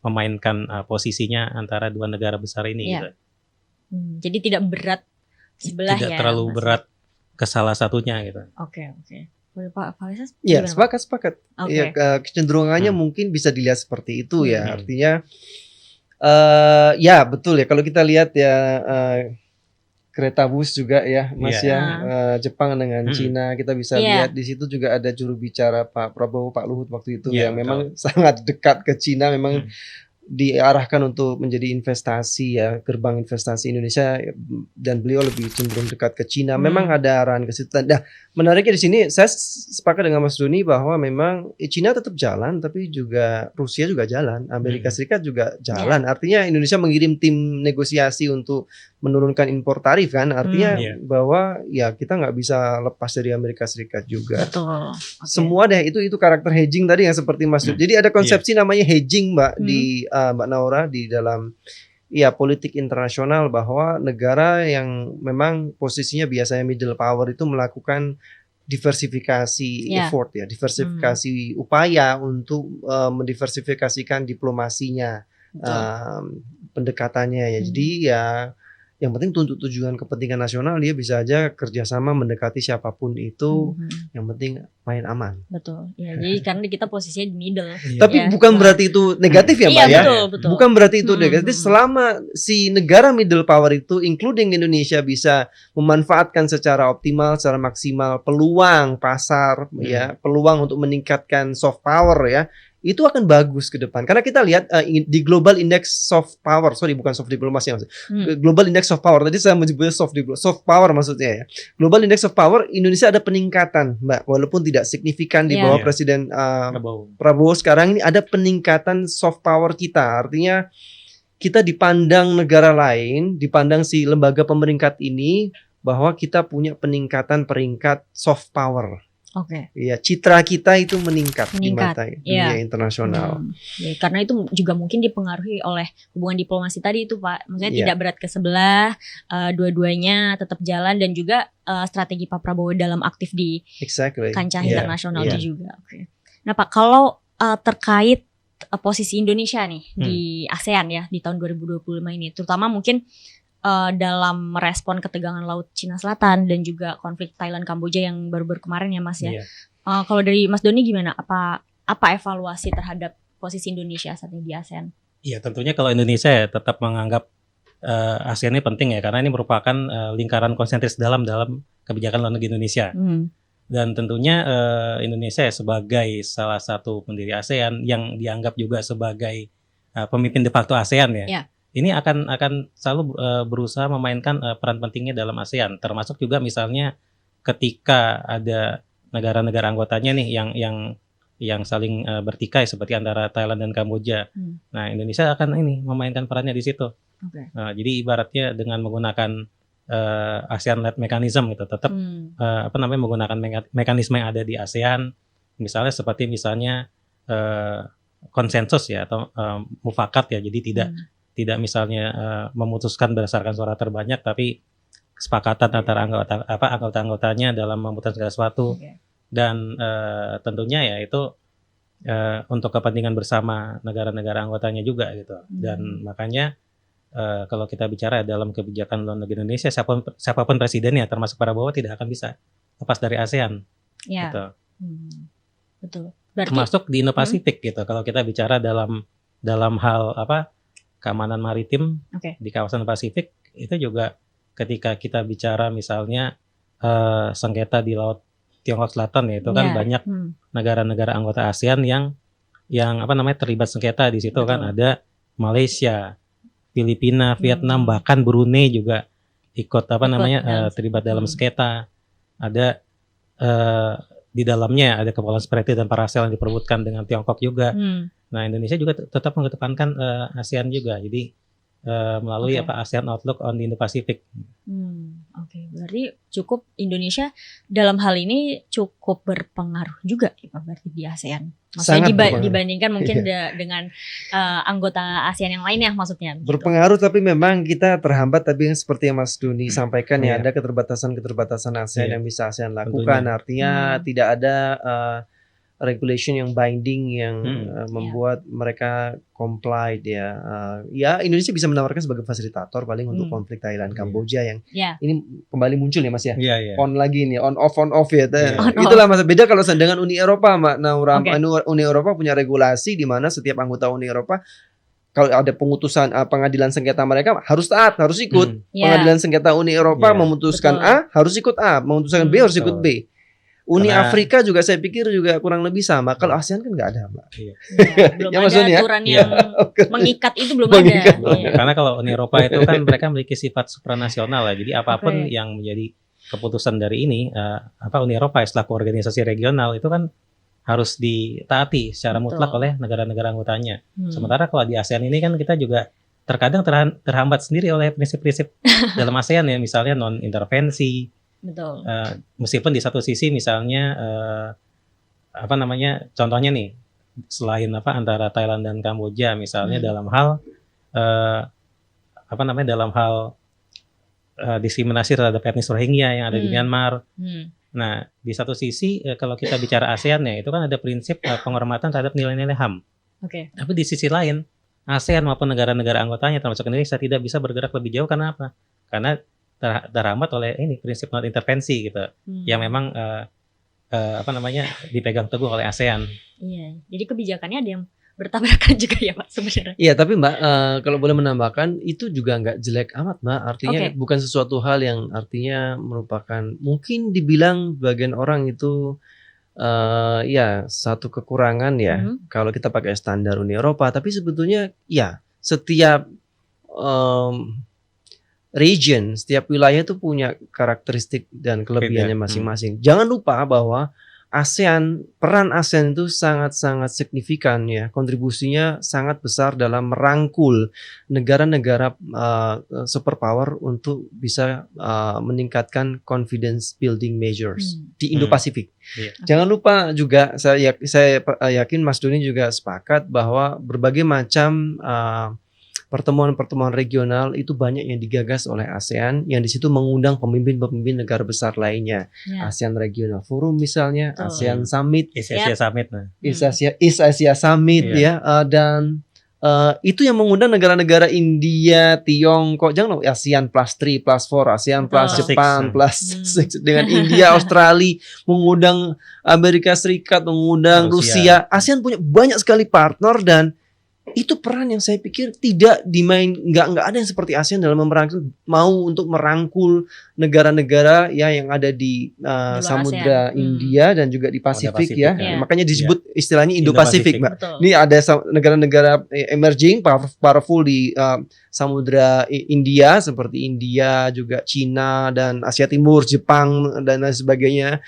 memainkan posisinya antara dua negara besar ini. Gitu. Jadi tidak berat sebelah tidak ya. Terlalu berat ke salah satunya gitu. Oke. Boleh Pak Faisal? Ya, sepakat. Oke. Ya, kecenderungannya mungkin bisa dilihat seperti itu ya. Artinya ya betul ya, kalau kita lihat ya kereta bus juga ya Mas Jepang dengan Cina, kita bisa lihat di situ juga ada juru bicara Pak Prabowo, Pak Luhut waktu itu yang memang sangat dekat ke Cina, memang diarahkan untuk menjadi investasi ya, gerbang investasi Indonesia, dan beliau lebih cenderung dekat ke Cina. Memang ada arahan ke situ. Nah, menariknya di sini saya sepakat dengan Mas Doni bahwa memang Cina tetap jalan, tapi juga Rusia juga jalan, Amerika Serikat juga jalan. Artinya Indonesia mengirim tim negosiasi untuk menurunkan impor tarif kan. Artinya bahwa ya kita nggak bisa lepas dari Amerika Serikat juga. Betul. Semua deh itu karakter hedging tadi yang seperti Mas Doni. Jadi ada konsepsi namanya hedging Mbak di Mbak Naura di dalam politik internasional, bahwa negara yang memang posisinya biasanya middle power itu melakukan diversifikasi effort ya, diversifikasi upaya untuk mendiversifikasikan diplomasinya, pendekatannya ya. Jadi ya yang penting untuk tujuan kepentingan nasional dia bisa aja kerjasama mendekati siapapun itu, yang penting main aman. Betul. Ya, jadi karena kita posisinya di middle. Tapi bukan berarti itu negatif ya Mbak ya. Betul. Bukan berarti itu negatif. Selama si negara middle power itu, including Indonesia, bisa memanfaatkan secara optimal, secara maksimal peluang pasar ya, peluang untuk meningkatkan soft power ya, itu akan bagus ke depan. Karena kita lihat di Global Index Soft Power, bukan soft diplomasi maksudnya. Global Index Soft Power. Tadi saya menyebutnya soft power maksudnya ya. Global Index Soft Power, Indonesia ada peningkatan, Mbak. Walaupun tidak signifikan di bawah Presiden Prabowo sekarang, ini ada peningkatan soft power kita. Artinya kita dipandang negara lain, dipandang si lembaga pemeringkat ini, bahwa kita punya peningkatan peringkat soft power. Oke. Iya, citra kita itu meningkat di mata dunia internasional. Ya, karena itu juga mungkin dipengaruhi oleh hubungan diplomasi tadi itu Pak. Maksudnya tidak berat ke sebelah, dua-duanya tetap jalan, dan juga strategi Pak Prabowo dalam aktif di kancah internasional itu juga. Oke. Nah Pak, kalau terkait posisi Indonesia nih di ASEAN ya di tahun 2025 ini, terutama mungkin dalam merespon ketegangan Laut Cina Selatan dan juga konflik Thailand Kamboja yang baru-baru kemarin ya Mas ya. Kalau dari Mas Doni gimana? Apa evaluasi terhadap posisi Indonesia saat ini di ASEAN? Iya, tentunya kalau Indonesia ya tetap menganggap ASEAN ini penting ya, karena ini merupakan lingkaran konsentris dalam kebijakan luar negeri Indonesia. Dan tentunya Indonesia sebagai salah satu pendiri ASEAN yang dianggap juga sebagai pemimpin de facto ASEAN ya. Ya. Ini akan selalu berusaha memainkan peran pentingnya dalam ASEAN, termasuk juga misalnya ketika ada negara-negara anggotanya nih yang saling bertikai seperti antara Thailand dan Kamboja. Nah, Indonesia akan memainkan perannya di situ. Oke. Jadi ibaratnya dengan menggunakan ASEAN-led mechanism gitu, tetap menggunakan mekanisme yang ada di ASEAN, misalnya seperti konsensus ya atau mufakat ya, jadi tidak misalnya memutuskan berdasarkan suara terbanyak, tapi kesepakatan antara anggota-anggotanya dalam memutuskan sesuatu. Dan tentunya ya itu untuk kepentingan bersama negara-negara anggotanya juga gitu. Dan makanya kalau kita bicara dalam kebijakan luar negeri Indonesia, siapapun presidennya termasuk Prabowo tidak akan bisa lepas dari ASEAN. Ya. Gitu. Betul. Berarti, termasuk di Indo-Pasifik gitu. Kalau kita bicara dalam hal keamanan maritim di kawasan Pasifik, itu juga ketika kita bicara misalnya sengketa di Laut Tiongkok Selatan ya, itu kan banyak negara-negara anggota ASEAN yang terlibat sengketa di situ. Betul. Kan ada Malaysia, Filipina, Vietnam, bahkan Brunei juga ikut terlibat dalam sengketa. Ada di dalamnya ada Kepulauan Spratly dan Paracel yang diperebutkan dengan Tiongkok juga. Nah, Indonesia juga tetap mengedepankan ASEAN juga. Jadi melalui ASEAN Outlook on the Indo-Pacific. Oke, berarti cukup Indonesia dalam hal ini cukup berpengaruh juga ya, berarti di ASEAN. Maksudnya dibandingkan mungkin dengan anggota ASEAN yang lainnya maksudnya. Berpengaruh tapi memang kita terhambat, tapi yang seperti yang Mas Doni sampaikan ya, ada keterbatasan ASEAN yang bisa ASEAN lakukan. Artinya tidak ada regulation yang binding yang membuat mereka comply ya. Ya Indonesia bisa menawarkan sebagai fasilitator paling untuk konflik Thailand Kamboja yang ini kembali muncul ya Mas ya. On lagi nih, on off ya. Itulah Mas, beda kalau dengan Uni Eropa Mbak Naura. Uni Eropa punya regulasi di mana setiap anggota Uni Eropa kalau ada pengutusan pengadilan sengketa mereka harus taat, harus ikut. Pengadilan sengketa Uni Eropa memutuskan A, harus ikut A, memutuskan B, harus ikut B. Uni Afrika juga saya pikir juga kurang lebih sama. Kalau ASEAN kan nggak ada, Mbak. Belum ada aturan yang mengikat itu belum ada. Karena kalau Uni Eropa itu kan mereka memiliki sifat supranasional ya. Jadi apapun yang menjadi keputusan dari ini, Uni Eropa selaku organisasi regional itu kan harus ditaati secara mutlak oleh negara-negara anggotanya. Sementara kalau di ASEAN ini kan kita juga terkadang terhambat sendiri oleh prinsip-prinsip dalam ASEAN ya, misalnya non-intervensi. Betul. Meskipun di satu sisi misalnya contohnya nih, selain antara Thailand dan Kamboja misalnya dalam hal diskriminasi terhadap etnis Rohingya yang ada di Myanmar. Nah, di satu sisi kalau kita bicara ASEAN ya, itu kan ada prinsip penghormatan terhadap nilai-nilai HAM. Tapi di sisi lain ASEAN maupun negara-negara anggotanya termasuk Indonesia tidak bisa bergerak lebih jauh. Karena apa? Karena terhambat oleh prinsip non intervensi gitu, yang memang dipegang teguh oleh ASEAN. Iya, jadi kebijakannya ada yang bertabrakan juga ya Pak sebenarnya. Iya, tapi Mbak kalau boleh menambahkan itu juga nggak jelek amat Mbak. Artinya bukan sesuatu hal yang artinya merupakan mungkin dibilang bagian orang itu satu kekurangan ya kalau kita pakai standar Uni Eropa. Tapi sebetulnya ya setiap region, setiap wilayah itu punya karakteristik dan kelebihannya masing-masing. Jangan lupa bahwa peran ASEAN itu sangat-sangat signifikan ya. Kontribusinya sangat besar dalam merangkul negara-negara superpower untuk bisa meningkatkan confidence building measures di Indo-Pasifik. Jangan lupa juga, saya yakin Mas Doni juga sepakat bahwa berbagai macam pertemuan-pertemuan regional itu banyak yang digagas oleh ASEAN, yang di situ mengundang pemimpin-pemimpin negara besar lainnya. ASEAN Regional Forum misalnya, ASEAN Summit, East Asia Summit, East Asia Summit ya, dan itu yang mengundang negara-negara India, Tiongkok, jangan lupa ASEAN +3, +4, ASEAN plus Jepang, +6 dengan India, Australia, mengundang Amerika Serikat, mengundang Rusia. ASEAN punya banyak sekali partner dan itu peran yang saya pikir tidak nggak ada yang seperti ASEAN dalam untuk merangkul negara-negara ya yang ada di luar Samudra ASEAN. India dan juga di Pasifik Pasifik, ya. ya. Makanya disebut istilahnya Indo-Pasifik, Mbak. Betul. Ini ada negara-negara emerging, powerful di Samudra India seperti India, juga Cina dan Asia Timur, Jepang dan lain sebagainya.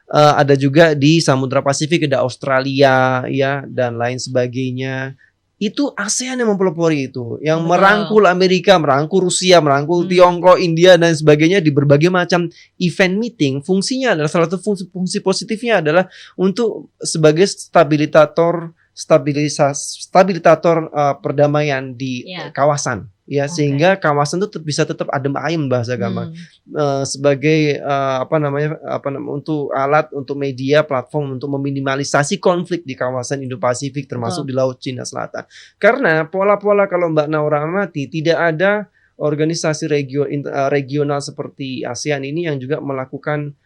Ada juga di Samudra Pasifik, ada Australia ya dan lain sebagainya. Itu ASEAN yang mempelopori itu, yang Betul. merangkul Amerika, merangkul Rusia, merangkul Tiongkok, India dan sebagainya di berbagai macam event meeting. Fungsinya adalah salah satu fungsi positifnya adalah untuk sebagai stabilitator perdamaian di kawasan. Ya, sehingga kawasan itu bisa tetap adem ayem bahasa gampang. Sebagai untuk alat, untuk media, platform untuk meminimalisasi konflik di kawasan Indo-Pasifik termasuk di Laut Cina Selatan. Karena pola-pola kalau Mbak Naura amati tidak ada organisasi regional seperti ASEAN ini yang juga melakukan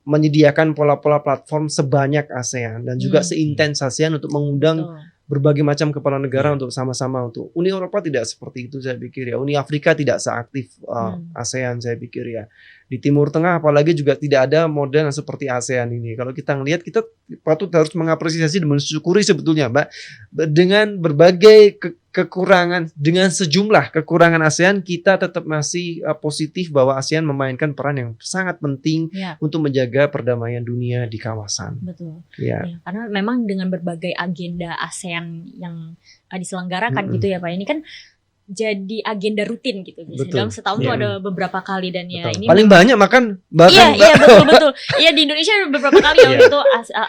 menyediakan pola-pola platform sebanyak ASEAN dan juga seintens ASEAN untuk mengundang berbagai macam kepala negara untuk sama-sama untuk Uni Eropa tidak seperti itu saya pikir ya. Uni Afrika tidak seaktif ASEAN saya pikir ya. Di Timur Tengah apalagi juga tidak ada model yang seperti ASEAN ini. Kalau kita ngelihat kita patut harus mengapresiasi dan mensyukuri sebetulnya Mbak dengan berbagai kekurangan, dengan sejumlah kekurangan ASEAN kita tetap masih positif bahwa ASEAN memainkan peran yang sangat penting untuk menjaga perdamaian dunia di kawasan. Betul. Ya. Karena memang dengan berbagai agenda ASEAN yang diselenggarakan gitu ya Pak. Ini kan jadi agenda rutin gitu. Dalam setahun tuh ada beberapa kali dan ya ini paling banyak makan bahkan Iya betul. Iya di Indonesia beberapa kali ya itu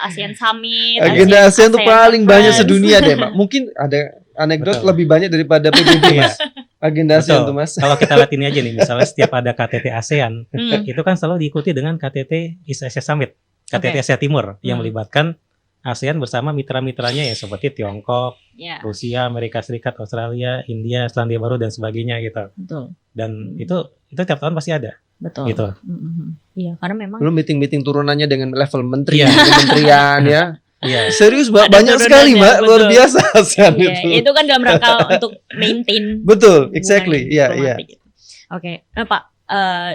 ASEAN Summit. Agenda ASEAN tuh paling banyak sedunia deh, Mbak. Mungkin ada anekdot lebih banyak daripada PBB, Mas. Agenda ASEAN tuh, Mas. Kalau kita lihat ini aja nih, misalnya setiap ada KTT ASEAN, itu kan selalu diikuti dengan KTT East Asia Summit, KTT Asia Timur yang melibatkan ASEAN bersama mitra-mitranya ya seperti Tiongkok, Rusia, Amerika Serikat, Australia, India, Selandia Baru dan sebagainya gitu. Betul. Dan itu tiap tahun pasti ada. Betul. Gitu. Iya, karena memang belum meeting turunannya dengan level menteri, kementerian ya. Iya. Serius Mbak, banyak sekali Mbak, luar biasa ASEAN itu. Itu kan dalam rangka untuk maintain. Betul, exactly. Iya. Gitu. Oke, Pak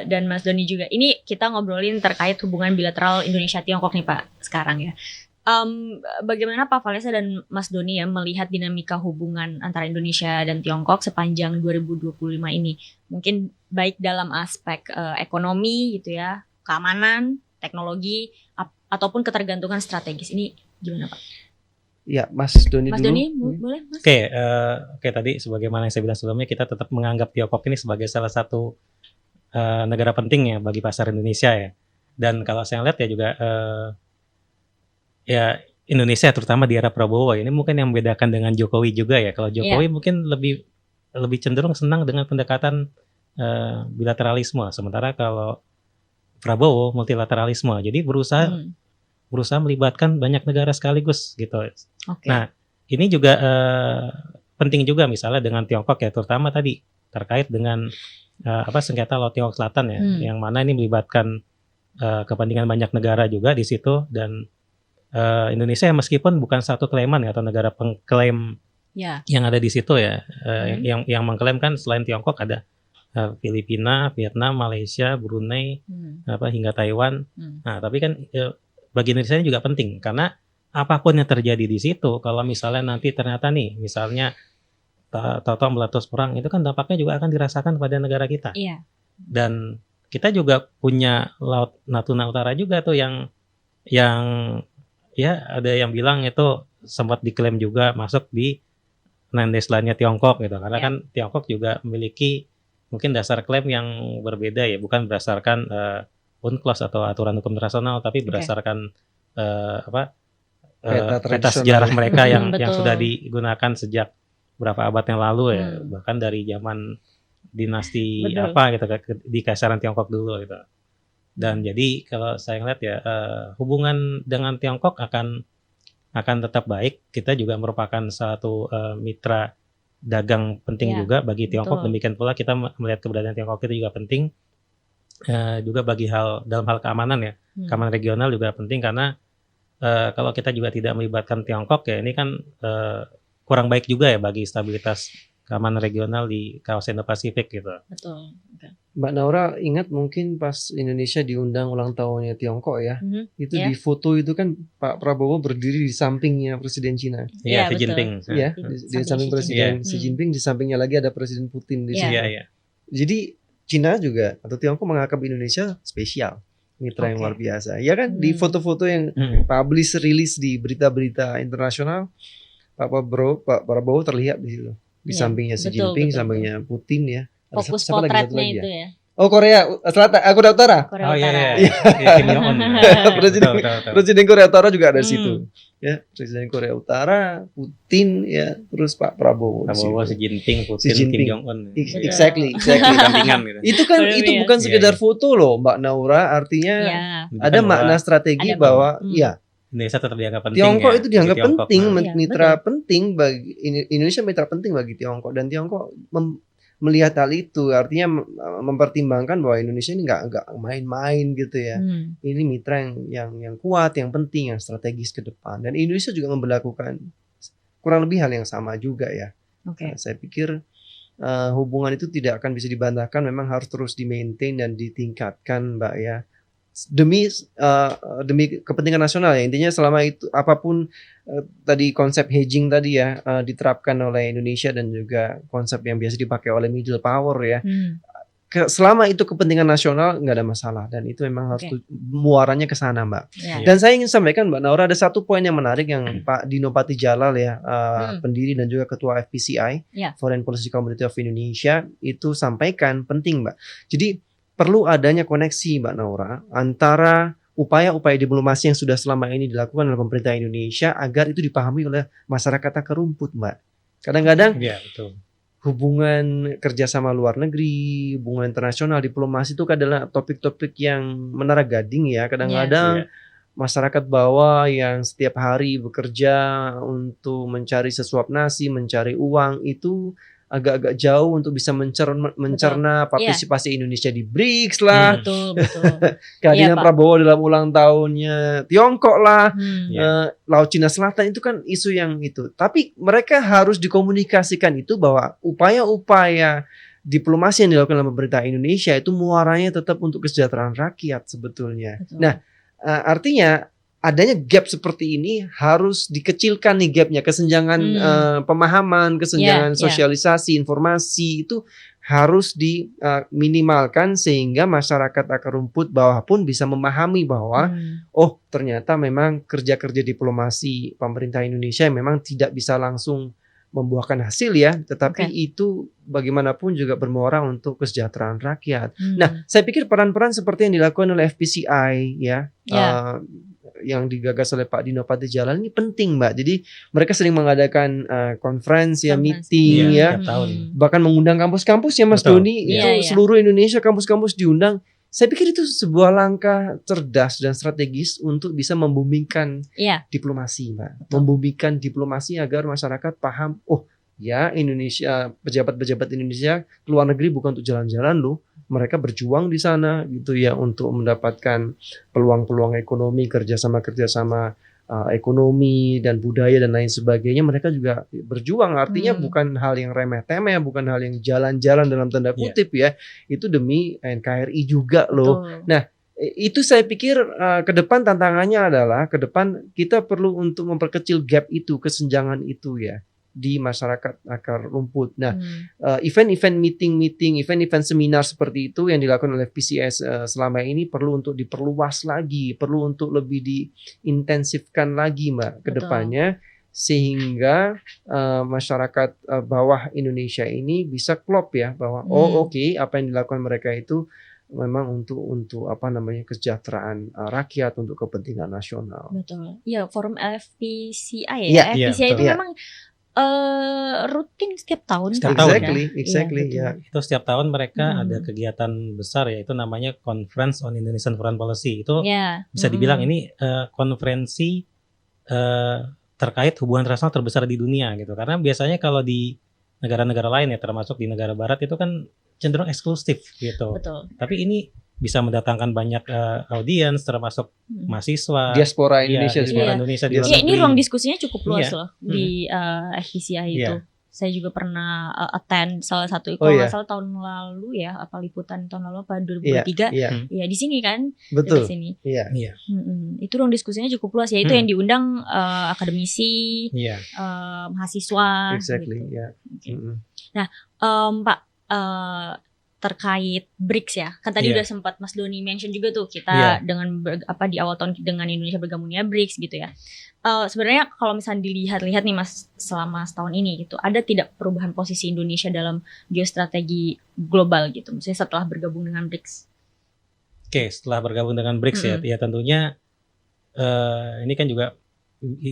dan Mas Doni juga. Ini kita ngobrolin terkait hubungan bilateral Indonesia Tiongkok nih Pak sekarang ya. Bagaimana Pak Valesa dan Mas Doni ya melihat dinamika hubungan antara Indonesia dan Tiongkok sepanjang 2025 ini? Mungkin baik dalam aspek ekonomi gitu ya, keamanan, teknologi, ataupun ketergantungan strategis. Ini gimana Pak? Ya, Mas Doni Mas dulu. Doni, boleh Mas? Oke, tadi sebagaimana yang saya bilang sebelumnya, kita tetap menganggap Tiongkok ini sebagai salah satu negara penting ya bagi pasar Indonesia ya. Dan kalau saya lihat ya juga ya Indonesia terutama di era Prabowo ini mungkin yang membedakan dengan Jokowi juga ya. Kalau Jokowi mungkin lebih cenderung senang dengan pendekatan bilateralisme, sementara kalau Prabowo multilateralisme. Jadi berusaha melibatkan banyak negara sekaligus gitu. Nah, ini juga penting juga misalnya dengan Tiongkok ya, terutama tadi terkait dengan sengketa Laut Tiongkok Selatan ya, yang mana ini melibatkan kepentingan banyak negara juga di situ. Dan Indonesia meskipun bukan satu klaiman ya, atau negara pengklaim yang ada di situ ya, yang mengklaim kan selain Tiongkok ada Filipina, Vietnam, Malaysia, Brunei, hingga Taiwan. Nah, tapi kan bagi Indonesia ini juga penting karena apapun yang terjadi di situ, kalau misalnya nanti ternyata nih, misalnya tahu-tahu meletus perang, itu kan dampaknya juga akan dirasakan pada negara kita. Dan kita juga punya Laut Natuna Utara juga tuh yang ya ada yang bilang itu sempat diklaim juga masuk di Nandes lainnya Tiongkok gitu, karena kan Tiongkok juga memiliki mungkin dasar klaim yang berbeda ya, bukan berdasarkan UNCLOS atau aturan hukum internasional, tapi berdasarkan peta sejarah mereka yang sudah digunakan sejak berapa abad yang lalu ya, bahkan dari zaman dinasti di Kaisaran Tiongkok dulu gitu. Dan jadi kalau saya ngeliat ya hubungan dengan Tiongkok akan tetap baik. Kita juga merupakan satu mitra dagang penting juga bagi Tiongkok. Demikian pula kita melihat keberadaan Tiongkok itu juga penting juga bagi dalam hal keamanan ya. Keamanan regional juga penting karena kalau kita juga tidak melibatkan Tiongkok ya, ini kan kurang baik juga ya bagi stabilitas keamanan regional di kawasan Indo-Pasifik gitu. Betul. Oke. Mbak Naura ingat mungkin pas Indonesia diundang ulang tahunnya Tiongkok ya, itu Ya. di foto itu kan Pak Prabowo berdiri di sampingnya Presiden Cina. Iya, Iya, Xi betul. Jinping. Ya, Di di samping samping Xi Presiden Jinping. Xi Jinping, di sampingnya lagi ada Presiden Putin di Iya. situ. Iya, iya. Jadi Cina juga atau Tiongkok menganggap Indonesia spesial, mitra yang Oke. luar biasa. Ya kan di foto-foto yang publish rilis di berita-berita internasional, Pak Prabowo terlihat di situ. Di Iya, sampingnya Xi betul, Jinping, betul, sampingnya Putin ya. Ada Fokus siapa lagi? Satu potretnya lagi itu ya? ya. Oh, Korea Selatan, Korea Utara. Korea Oh iya, Utara. iya. Iya, Kim Jong Un. Presiden Betul. Presiden Korea Utara juga ada di Hmm. situ. Ya, Presiden Korea Utara, Putin ya, terus Pak Prabowo. di Prabowo, situ. Xi Jinping, Xi Putin, Kim Jinping. Jong Un. Exactly. Dampingan gitu. Itu kan Bener, itu ya. bukan Iya, sekedar iya. foto loh, Mbak Naura. Artinya Iya. ada Bahwa makna strategi Ada- bahwa ya Indonesia tetap dianggap penting. Tiongkok ya, itu dianggap bagi Tiongkok. penting, Nah, Iya, mitra penting bagi Indonesia, mitra penting bagi Tiongkok, dan Tiongkok melihat hal itu, artinya mempertimbangkan bahwa Indonesia ini nggak main-main gitu ya. Ini mitra yang kuat, yang penting, yang strategis ke depan, dan Indonesia juga memperlakukan kurang lebih hal yang sama juga ya. Oke. Nah, saya pikir hubungan itu tidak akan bisa dibantahkan, memang harus terus di-maintain dan ditingkatkan, Mbak ya. Demi kepentingan nasional ya. Intinya selama itu apapun tadi konsep hedging tadi ya diterapkan oleh Indonesia dan juga konsep yang biasa dipakai oleh middle power ya. Selama itu kepentingan nasional nggak ada masalah, dan itu memang harus muaranya ke sana, Mbak. Ya. Dan saya ingin sampaikan, Mbak Naura, ada satu poin yang menarik yang Pak Dino Patijalal ya, pendiri dan juga ketua FPCI, Ya. Foreign Policy Community of Indonesia, itu sampaikan penting, Mbak. Jadi perlu adanya koneksi, Mbak Naura, antara upaya-upaya diplomasi yang sudah selama ini dilakukan oleh pemerintah Indonesia agar itu dipahami oleh masyarakat akar rumput, Mbak. Kadang-kadang Iya, betul. hubungan kerjasama luar negeri, hubungan internasional, diplomasi itu adalah topik-topik yang menara gading ya. Kadang-kadang masyarakat bawah yang setiap hari bekerja untuk mencari sesuap nasi, mencari uang, itu agak-agak jauh untuk bisa mencerna partisipasi Indonesia di BRICS lah, Betul. kehadiran Iya, Pak. Prabowo dalam ulang tahunnya Tiongkok lah, Laut Cina Selatan, itu kan isu yang itu. Tapi mereka harus dikomunikasikan itu bahwa upaya-upaya diplomasi yang dilakukan oleh pemerintah Indonesia itu muaranya tetap untuk kesejahteraan rakyat sebetulnya. Betul. Nah, artinya adanya gap seperti ini harus dikecilkan nih gapnya, kesenjangan pemahaman, kesenjangan sosialisasi, informasi itu harus diminimalkan sehingga masyarakat akar rumput bawah pun bisa memahami bahwa oh ternyata memang kerja-kerja diplomasi pemerintah Indonesia memang tidak bisa langsung membuahkan hasil ya, tetapi itu bagaimanapun juga bermuara untuk kesejahteraan rakyat. Nah, saya pikir peran-peran seperti yang dilakukan oleh FPCI ya. Yang digagas oleh Pak Dino Patijalal ini penting, Mbak. Jadi mereka sering mengadakan konferensi ya, meeting ya, bahkan mengundang kampus-kampus ya, Mas Doni. Itu seluruh Indonesia kampus-kampus diundang. Saya pikir itu sebuah langkah cerdas dan strategis untuk bisa membumikan diplomasi, Mbak. Membumikan diplomasi agar masyarakat paham, oh ya Indonesia, pejabat-pejabat Indonesia ke luar negeri bukan untuk jalan-jalan loh. Mereka berjuang di sana gitu ya untuk mendapatkan peluang-peluang ekonomi, kerjasama ekonomi dan budaya dan lain sebagainya. Mereka juga berjuang, artinya bukan hal yang remeh-temeh, bukan hal yang jalan-jalan dalam tanda kutip ya. Itu demi NKRI juga loh. Nah, itu saya pikir ke depan tantangannya adalah ke depan kita perlu untuk memperkecil gap itu, kesenjangan itu ya di masyarakat akar rumput. Nah, event-event meeting, event-event seminar seperti itu yang dilakukan oleh PCS selama ini perlu untuk diperluas lagi, perlu untuk lebih diintensifkan lagi, Mbak, ke depannya, sehingga masyarakat bawah Indonesia ini bisa klop ya bahwa apa yang dilakukan mereka itu memang untuk apa namanya kesejahteraan rakyat, untuk kepentingan nasional. Betul. Ya, forum FPCI ya. FPCI itu memang rutin setiap tahun. Exactly. Ya. Itu setiap tahun mereka ada kegiatan besar ya, itu namanya Conference on Indonesian Foreign Policy. Itu bisa dibilang ini konferensi terkait hubungan internasional terbesar di dunia gitu. Karena biasanya kalau di negara-negara lain ya, termasuk di negara barat itu kan cenderung eksklusif gitu. Betul. Tapi ini bisa mendatangkan banyak audiens termasuk mahasiswa. Diaspora Iya, Indonesia diaspora juga. Iya. Indonesia di Iya, luar Iya, ini negeri. ruang diskusinya cukup luas Iya. loh di FPCI itu. Iya. Saya juga pernah attend salah satu, Oh, kalau iya. nggak salah tahun lalu ya, apa liputan tahun lalu apa Iya, 2023. iya, Ya di sini kan, betul. di sini. Iya. Iya. Itu ruang diskusinya cukup luas ya. Itu Hmm. yang diundang akademisi, Iya. mahasiswa. Exactly, Gitu. ya. Oke. Mm-mm. Pak, terkait BRICS ya, kan tadi Iya. udah sempat Mas Doni mention juga tuh kita Iya. dengan di awal tahun dengan Indonesia bergabungnya BRICS gitu ya. Sebenarnya kalau misalnya dilihat-lihat nih Mas selama setahun ini gitu, ada tidak perubahan posisi Indonesia dalam geostrategi global gitu, misalnya setelah bergabung dengan BRICS? Oke, setelah bergabung dengan BRICS ya tentunya ini kan juga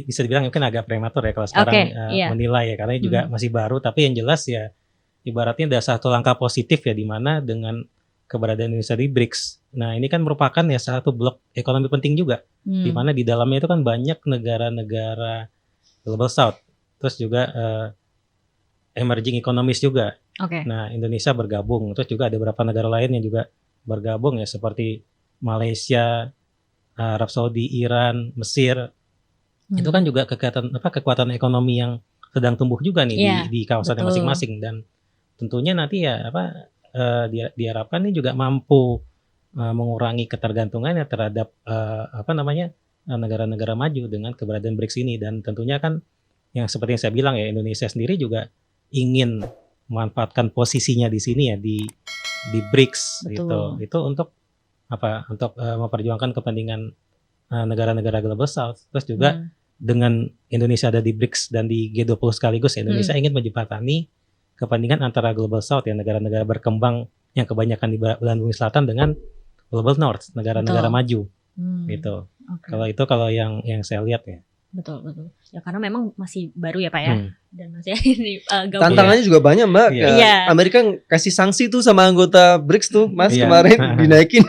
bisa dibilang mungkin agak prematur ya kalau sekarang iya. menilai ya, karena juga masih baru. Tapi yang jelas ya ibaratnya ada satu langkah positif ya, di mana dengan keberadaan Indonesia di BRICS. Nah ini kan merupakan ya satu blok ekonomi penting juga, di mana di dalamnya itu kan banyak negara-negara Global South, terus juga emerging economies juga. Oke. Nah, Indonesia bergabung, terus juga ada beberapa negara lain yang juga bergabung ya, seperti Malaysia, Arab Saudi, Iran, Mesir. Itu kan juga kekuatan ekonomi yang sedang tumbuh juga nih Iya, di kawasan betul. masing-masing, dan tentunya nanti ya diharapkan ini juga mampu mengurangi ketergantungannya terhadap negara-negara maju dengan keberadaan BRICS ini. Dan tentunya kan yang seperti yang saya bilang ya, Indonesia sendiri juga ingin memanfaatkan posisinya di sini ya, di BRICS gitu. Itu untuk memperjuangkan kepentingan negara-negara Global South. Terus juga dengan Indonesia ada di BRICS dan di G20 sekaligus, Indonesia ingin menjembatani kepentingan antara Global South ya, negara-negara berkembang yang kebanyakan di belahan bumi selatan, dengan Global North, negara-negara maju gitu. Okay. Kalau yang saya lihat ya. Betul. Ya karena memang masih baru ya Pak ya. Dan masih ini gabung. Tantangannya juga banyak Mbak. Iya. Amerika kasih sanksi tuh sama anggota BRICS tuh Mas, Iya. kemarin dinaikin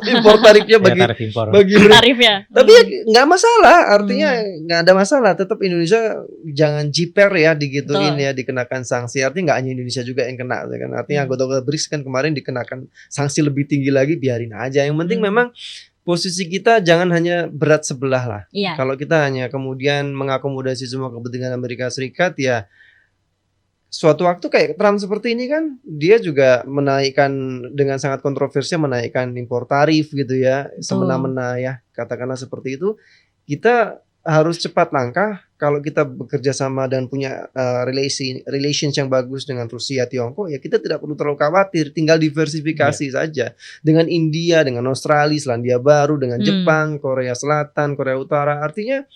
impor tarifnya Ya, bagi tarif impor. BRICS. Tarif ya. Tapi ya nggak masalah, artinya nggak ada masalah. Tetap Indonesia jangan jiper ya digituin ya, dikenakan sanksi. Artinya nggak hanya Indonesia juga yang kena, kan? Artinya anggota BRICS kan kemarin dikenakan sanksi lebih tinggi lagi, biarin aja. Yang penting memang posisi kita jangan hanya berat sebelah lah. Iya. Kalau kita hanya kemudian mengakomodasi semua kepentingan Amerika Serikat, ya suatu waktu kayak Trump seperti ini kan, dia juga menaikkan dengan sangat kontroversial, menaikkan impor tarif gitu ya, semena-mena ya, katakanlah seperti itu. Kita harus cepat langkah. Kalau kita bekerja sama dan punya relations yang bagus dengan Rusia, Tiongkok, ya kita tidak perlu terlalu khawatir, tinggal diversifikasi saja. Dengan India, dengan Australia, Selandia Baru, dengan Jepang, Korea Selatan, Korea Utara. Artinya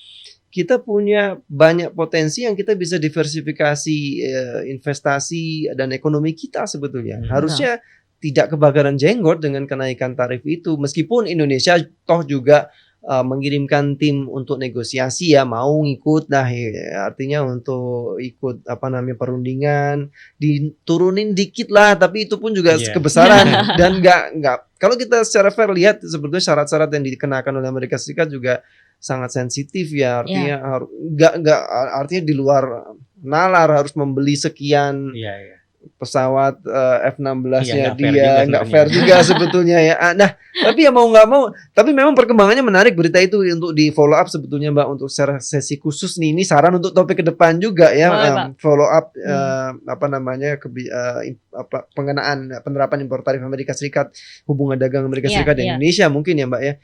kita punya banyak potensi yang kita bisa diversifikasi investasi dan ekonomi kita sebetulnya. Harusnya tidak kebakaran jenggot dengan kenaikan tarif itu, meskipun Indonesia toh juga mengirimkan tim untuk negosiasi ya, mau ngikut ya, artinya untuk ikut perundingan, diturunin dikit lah, tapi itu pun juga kebesaran. Dan nggak kalau kita secara fair lihat, sebetulnya syarat-syarat yang dikenakan oleh Amerika Serikat juga sangat sensitif ya, artinya nggak artinya di luar nalar harus membeli sekian pesawat F-16-nya dia, nggak fair juga sebetulnya ya. Nah, tapi ya mau nggak mau, tapi memang perkembangannya menarik, berita itu untuk di follow up sebetulnya Mbak, untuk sesi khusus nih. Ini saran untuk topik ke depan juga ya, follow up penerapan impor tarif Amerika Serikat, hubungan dagang Amerika Serikat dan Indonesia mungkin ya Mbak ya.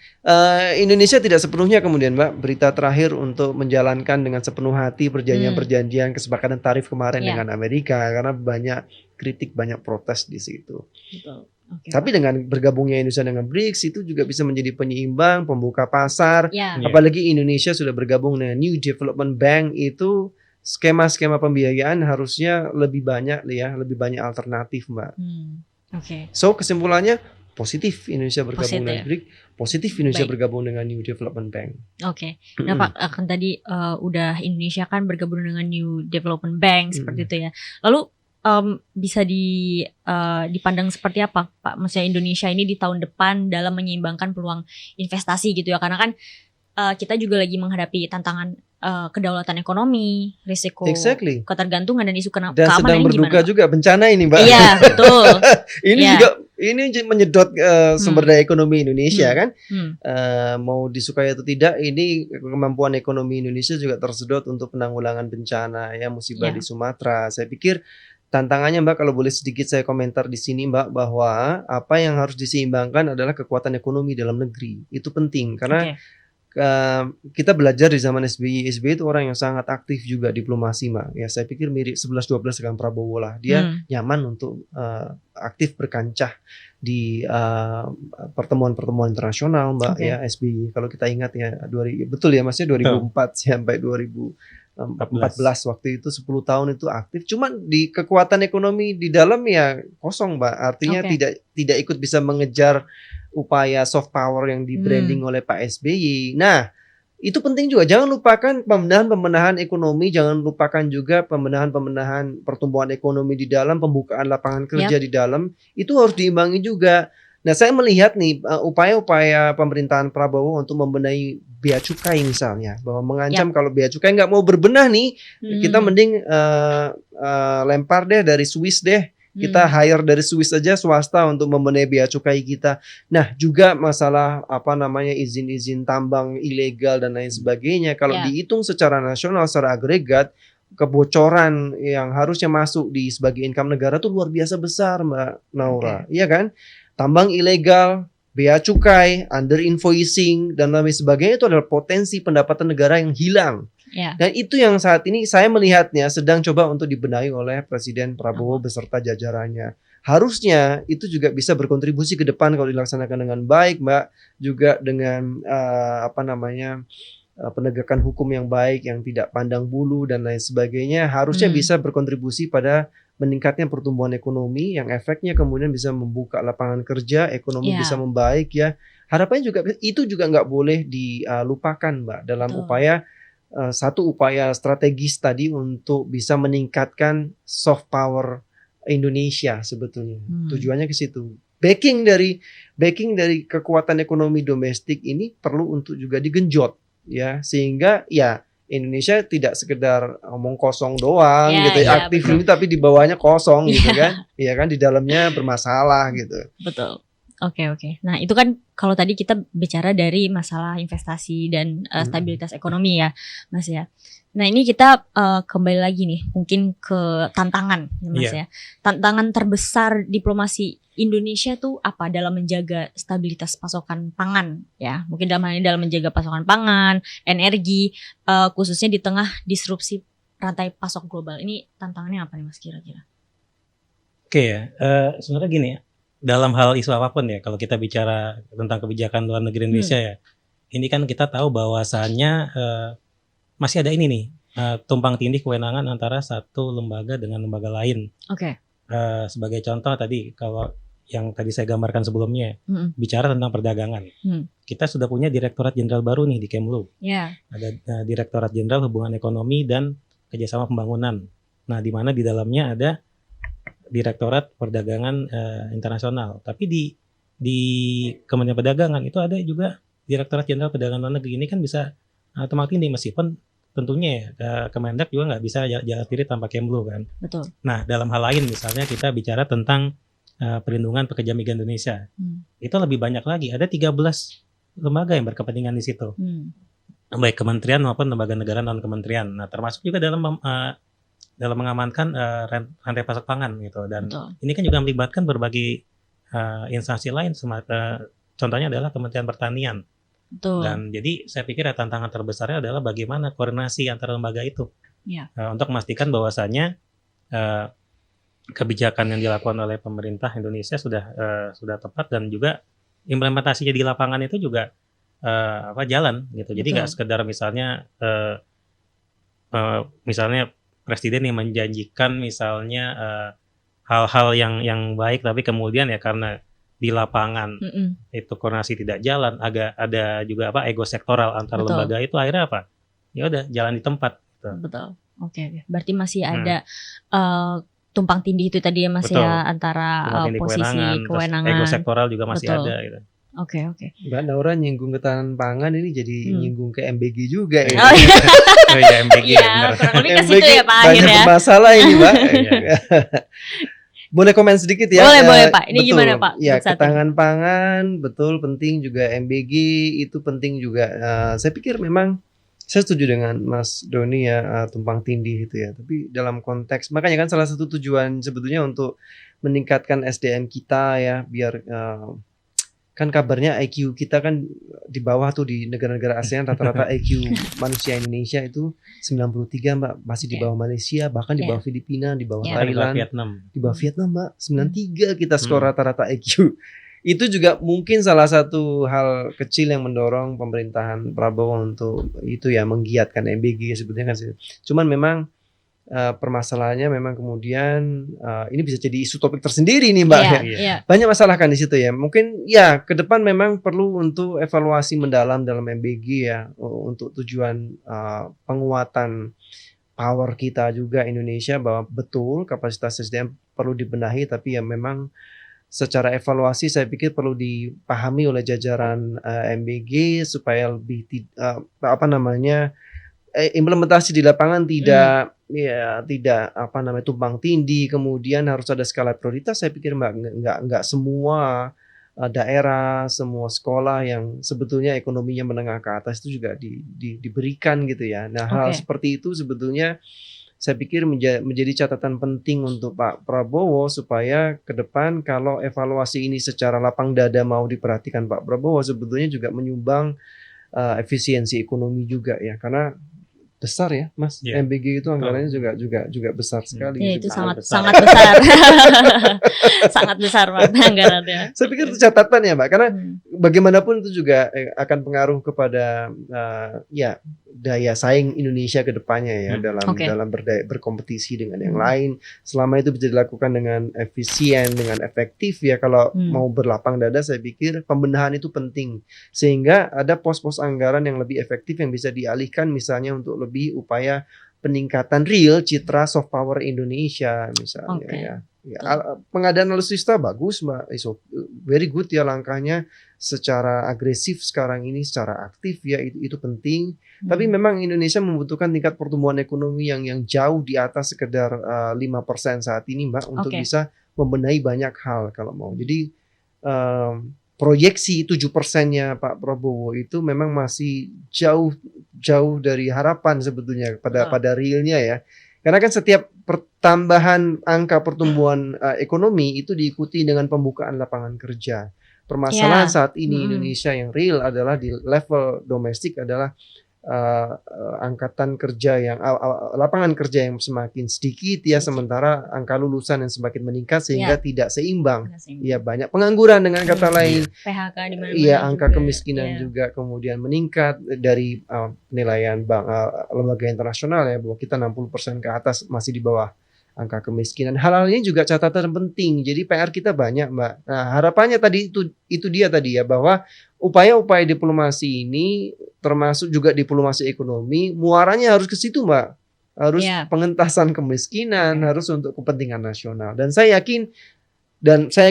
Indonesia tidak sepenuhnya kemudian Mbak, berita terakhir untuk menjalankan dengan sepenuh hati perjanjian kesepakatan tarif kemarin dengan Amerika, karena banyak kritik, banyak protes di situ. Betul. Okay, tapi dengan bergabungnya Indonesia dengan BRICS itu juga bisa menjadi penyeimbang, pembuka pasar. Apalagi Indonesia sudah bergabung dengan New Development Bank, itu skema-skema pembiayaan harusnya lebih banyak ya, lebih banyak alternatif Mbak. So kesimpulannya positif Indonesia bergabung dengan BRICS, positif Indonesia bergabung dengan New Development Bank. Oke. Nah Pak, kan tadi udah Indonesia kan bergabung dengan New Development Bank seperti itu ya. Lalu bisa dipandang seperti apa Pak, maksudnya Indonesia ini di tahun depan dalam menyeimbangkan peluang investasi gitu ya, karena kan kita juga lagi menghadapi tantangan kedaulatan ekonomi, risiko ketergantungan dan isu keamanan. Dan sedang berduka juga bencana ini Mbak. Iya betul. Ini juga ini menyedot sumber daya ekonomi Indonesia kan. Mau disukai atau tidak, ini kemampuan ekonomi Indonesia juga tersedot untuk penanggulangan bencana ya, musibah di Sumatera. Saya pikir tantangannya Mbak, kalau boleh sedikit saya komentar di sini Mbak, bahwa apa yang harus diseimbangkan adalah kekuatan ekonomi dalam negeri. Itu penting karena kita belajar di zaman SBY. SBY itu orang yang sangat aktif juga diplomasi Mbak. Ya saya pikir mirip 11-12 dengan Prabowo lah. Dia nyaman untuk aktif berkancah di pertemuan-pertemuan internasional Mbak ya, SBY. Kalau kita ingat ya, betul ya Masnya 2004 sampai 2014 waktu itu 10 tahun itu aktif. Cuman di kekuatan ekonomi di dalam ya kosong Mbak. Artinya tidak ikut bisa mengejar upaya soft power yang di branding oleh Pak SBY. Nah, itu penting juga. Jangan lupakan pembenahan ekonomi, jangan lupakan juga pembenahan pertumbuhan ekonomi di dalam, pembukaan lapangan kerja di dalam. Itu harus diimbangi juga. Nah, saya melihat nih upaya-upaya pemerintahan Prabowo untuk membenahi bea cukai misalnya, bahwa mengancam kalau bea cukai nggak mau berbenah nih, kita mending lempar deh dari Swiss deh. Kita hire dari Swiss aja swasta untuk membenahi bea cukai kita. Nah, juga masalah izin-izin tambang ilegal dan lain sebagainya. Kalau dihitung secara nasional, secara agregat, kebocoran yang harusnya masuk di sebagai income negara tuh luar biasa besar, Mbak Naura. Iya kan? Tambang ilegal, bea cukai, under invoicing dan lain sebagainya itu adalah potensi pendapatan negara yang hilang. Dan itu yang saat ini saya melihatnya sedang coba untuk dibenahi oleh Presiden Prabowo beserta jajarannya. Harusnya itu juga bisa berkontribusi ke depan kalau dilaksanakan dengan baik, Mbak. Juga dengan penegakan hukum yang baik, yang tidak pandang bulu dan lain sebagainya. Harusnya bisa berkontribusi pada meningkatnya pertumbuhan ekonomi yang efeknya kemudian bisa membuka lapangan kerja, ekonomi bisa membaik ya. Harapannya juga itu juga nggak boleh dilupakan, Mbak, dalam satu upaya strategis tadi untuk bisa meningkatkan soft power Indonesia sebetulnya. Tujuannya ke situ. Backing dari kekuatan ekonomi domestik ini perlu untuk juga digenjot ya, sehingga ya Indonesia tidak sekedar omong kosong doang aktif ini tapi di bawahnya kosong gitu kan. Iya kan, di dalamnya bermasalah gitu. Betul. Oke. Nah, itu kan kalau tadi kita bicara dari masalah investasi dan stabilitas ekonomi ya, Mas ya. Nah, ini kita kembali lagi nih, mungkin ke tantangan, ya, Mas ya. Tantangan terbesar diplomasi Indonesia tuh apa dalam menjaga stabilitas pasokan pangan ya? Mungkin dalam hal ini dalam menjaga pasokan pangan, energi, khususnya di tengah disrupsi rantai pasok global. Ini tantangannya apa nih, Mas, kira-kira? Oke ya, sebenarnya gini ya. Dalam hal isu apapun ya, kalau kita bicara tentang kebijakan luar negeri Indonesia ya, ini kan kita tahu bahwasannya masih ada ini nih, tumpang tindih kewenangan antara satu lembaga dengan lembaga lain. Sebagai contoh tadi, kalau yang tadi saya gambarkan sebelumnya, bicara tentang perdagangan. Kita sudah punya Direktorat Jenderal baru nih di Kemlu. Ada Direktorat Jenderal Hubungan Ekonomi dan Kerjasama Pembangunan. Nah, di mana di dalamnya ada Direktorat Perdagangan Internasional. Tapi di Kementerian Perdagangan itu ada juga Direktorat Jenderal Perdagangan Luar Negeri. Ini kan bisa tumpang tindih, meskipun tentunya ya Kemendak juga nggak bisa jalan sendiri tanpa Kemlu kan. Betul. Nah, dalam hal lain misalnya kita bicara tentang perlindungan pekerja migran Indonesia. Itu lebih banyak lagi. Ada 13 lembaga yang berkepentingan di situ. Baik kementerian maupun lembaga negara non kementerian. Nah, termasuk juga dalam mengamankan rantai pasok pangan gitu. Dan ini kan juga melibatkan berbagai instansi lain, contohnya adalah Kementerian Pertanian. Dan jadi saya pikir tantangan terbesarnya adalah bagaimana koordinasi antara lembaga itu untuk memastikan bahwasannya kebijakan yang dilakukan oleh pemerintah Indonesia sudah tepat dan juga implementasinya di lapangan itu juga jalan gitu. Jadi nggak sekedar misalnya Presiden yang menjanjikan misalnya hal-hal yang baik, tapi kemudian ya karena di lapangan itu koordinasi tidak jalan, agak ada juga ego sektoral antar lembaga itu, akhirnya apa? Ya udah jalan di tempat. Gitu. Betul. Oke. Berarti masih ada tumpang tindih itu tadi ya, Mas ya, antara posisi kewenangan. Ego sektoral juga masih ada gitu. Oke. Mbak Naura nyinggung ketahanan pangan ini jadi nyinggung ke MBG juga ya. MBG. Iya, kurang lebih ke situ ya Pak Akhir ya. Banyak masalah ini, Mbak. Boleh komen sedikit ya? Boleh Pak. Ini betul. gimana Pak? Ya, Bersatu. ketahanan pangan betul penting juga, MBG itu penting juga. Saya pikir memang saya setuju dengan Mas Doni ya, tumpang tindih itu ya. Tapi dalam konteks, makanya kan salah satu tujuan sebetulnya untuk meningkatkan SDM kita ya, biar kan kabarnya IQ kita kan di bawah tuh di negara-negara ASEAN, rata-rata IQ manusia Indonesia itu 93 Mbak, masih di bawah Malaysia, bahkan di bawah Filipina, di bawah Yeah. Thailand, Vietnam. di bawah Vietnam Mbak, 93 kita skor rata-rata IQ. Itu juga mungkin salah satu hal kecil yang mendorong pemerintahan Prabowo untuk itu ya, menggiatkan MBG sebetulnya kan. Cuman memang permasalahannya memang kemudian ini bisa jadi isu topik tersendiri nih Mbak. Iya. Banyak masalah kan di situ ya. Mungkin ya ke depan memang perlu untuk evaluasi mendalam dalam MBG ya, untuk tujuan penguatan power kita juga Indonesia, bahwa betul kapasitas SDM perlu dibenahi, tapi ya memang secara evaluasi saya pikir perlu dipahami oleh jajaran MBG supaya lebih implementasi di lapangan tidak tumpang tindih. Kemudian harus ada skala prioritas. Saya pikir Mbak, nggak semua daerah, semua sekolah yang sebetulnya ekonominya menengah ke atas itu juga diberikan gitu ya. Nah, hal seperti itu sebetulnya saya pikir menjadi catatan penting untuk Pak Prabowo, supaya ke depan kalau evaluasi ini secara lapang dada mau diperhatikan Pak Prabowo, sebetulnya juga menyumbang efisiensi ekonomi juga ya, karena besar ya Mas, MBG itu anggarannya juga besar sekali. Ya, gitu. itu sangat besar. Sangat besar Pak anggarannya. Saya pikir itu catatan ya Mbak, karena bagaimanapun itu juga akan pengaruh kepada ya daya saing Indonesia ke depannya ya, dalam berkompetisi dengan yang lain. Selama itu bisa dilakukan dengan efisien, dengan efektif ya, kalau mau berlapang dada, saya pikir pembenahan itu penting, sehingga ada pos-pos anggaran yang lebih efektif yang bisa dialihkan misalnya untuk lebih upaya peningkatan real citra soft power Indonesia misalnya ya. Pengadaan alutsista bagus Mbak, very good ya langkahnya, secara agresif sekarang ini, secara aktif ya, itu penting. Tapi memang Indonesia membutuhkan tingkat pertumbuhan ekonomi yang jauh di atas sekedar 5% saat ini Mbak, untuk bisa membenahi banyak hal kalau mau. Jadi proyeksi 7%-nya Pak Prabowo itu memang masih jauh dari harapan sebetulnya pada realnya ya. Karena kan setiap pertambahan angka pertumbuhan ekonomi itu diikuti dengan pembukaan lapangan kerja. Permasalahan saat ini Indonesia yang real adalah di level domestik adalah angkatan kerja yang lapangan kerja yang semakin sedikit ya, sementara angka lulusan yang semakin meningkat sehingga tidak seimbang. Ya, banyak pengangguran dengan kata lain. PHK di mana-mana. Iya, angka kemiskinan juga kemudian meningkat dari penilaian lembaga internasional ya, bahwa kita 60% ke atas masih di bawah angka kemiskinan. Hal-hal ini juga catatan penting. Jadi PR kita banyak Mbak. Nah, harapannya tadi itu dia tadi ya, bahwa upaya-upaya diplomasi ini termasuk juga diplomasi ekonomi, muaranya harus ke situ Mbak. Harus pengentasan kemiskinan, harus untuk kepentingan nasional. Dan saya yakin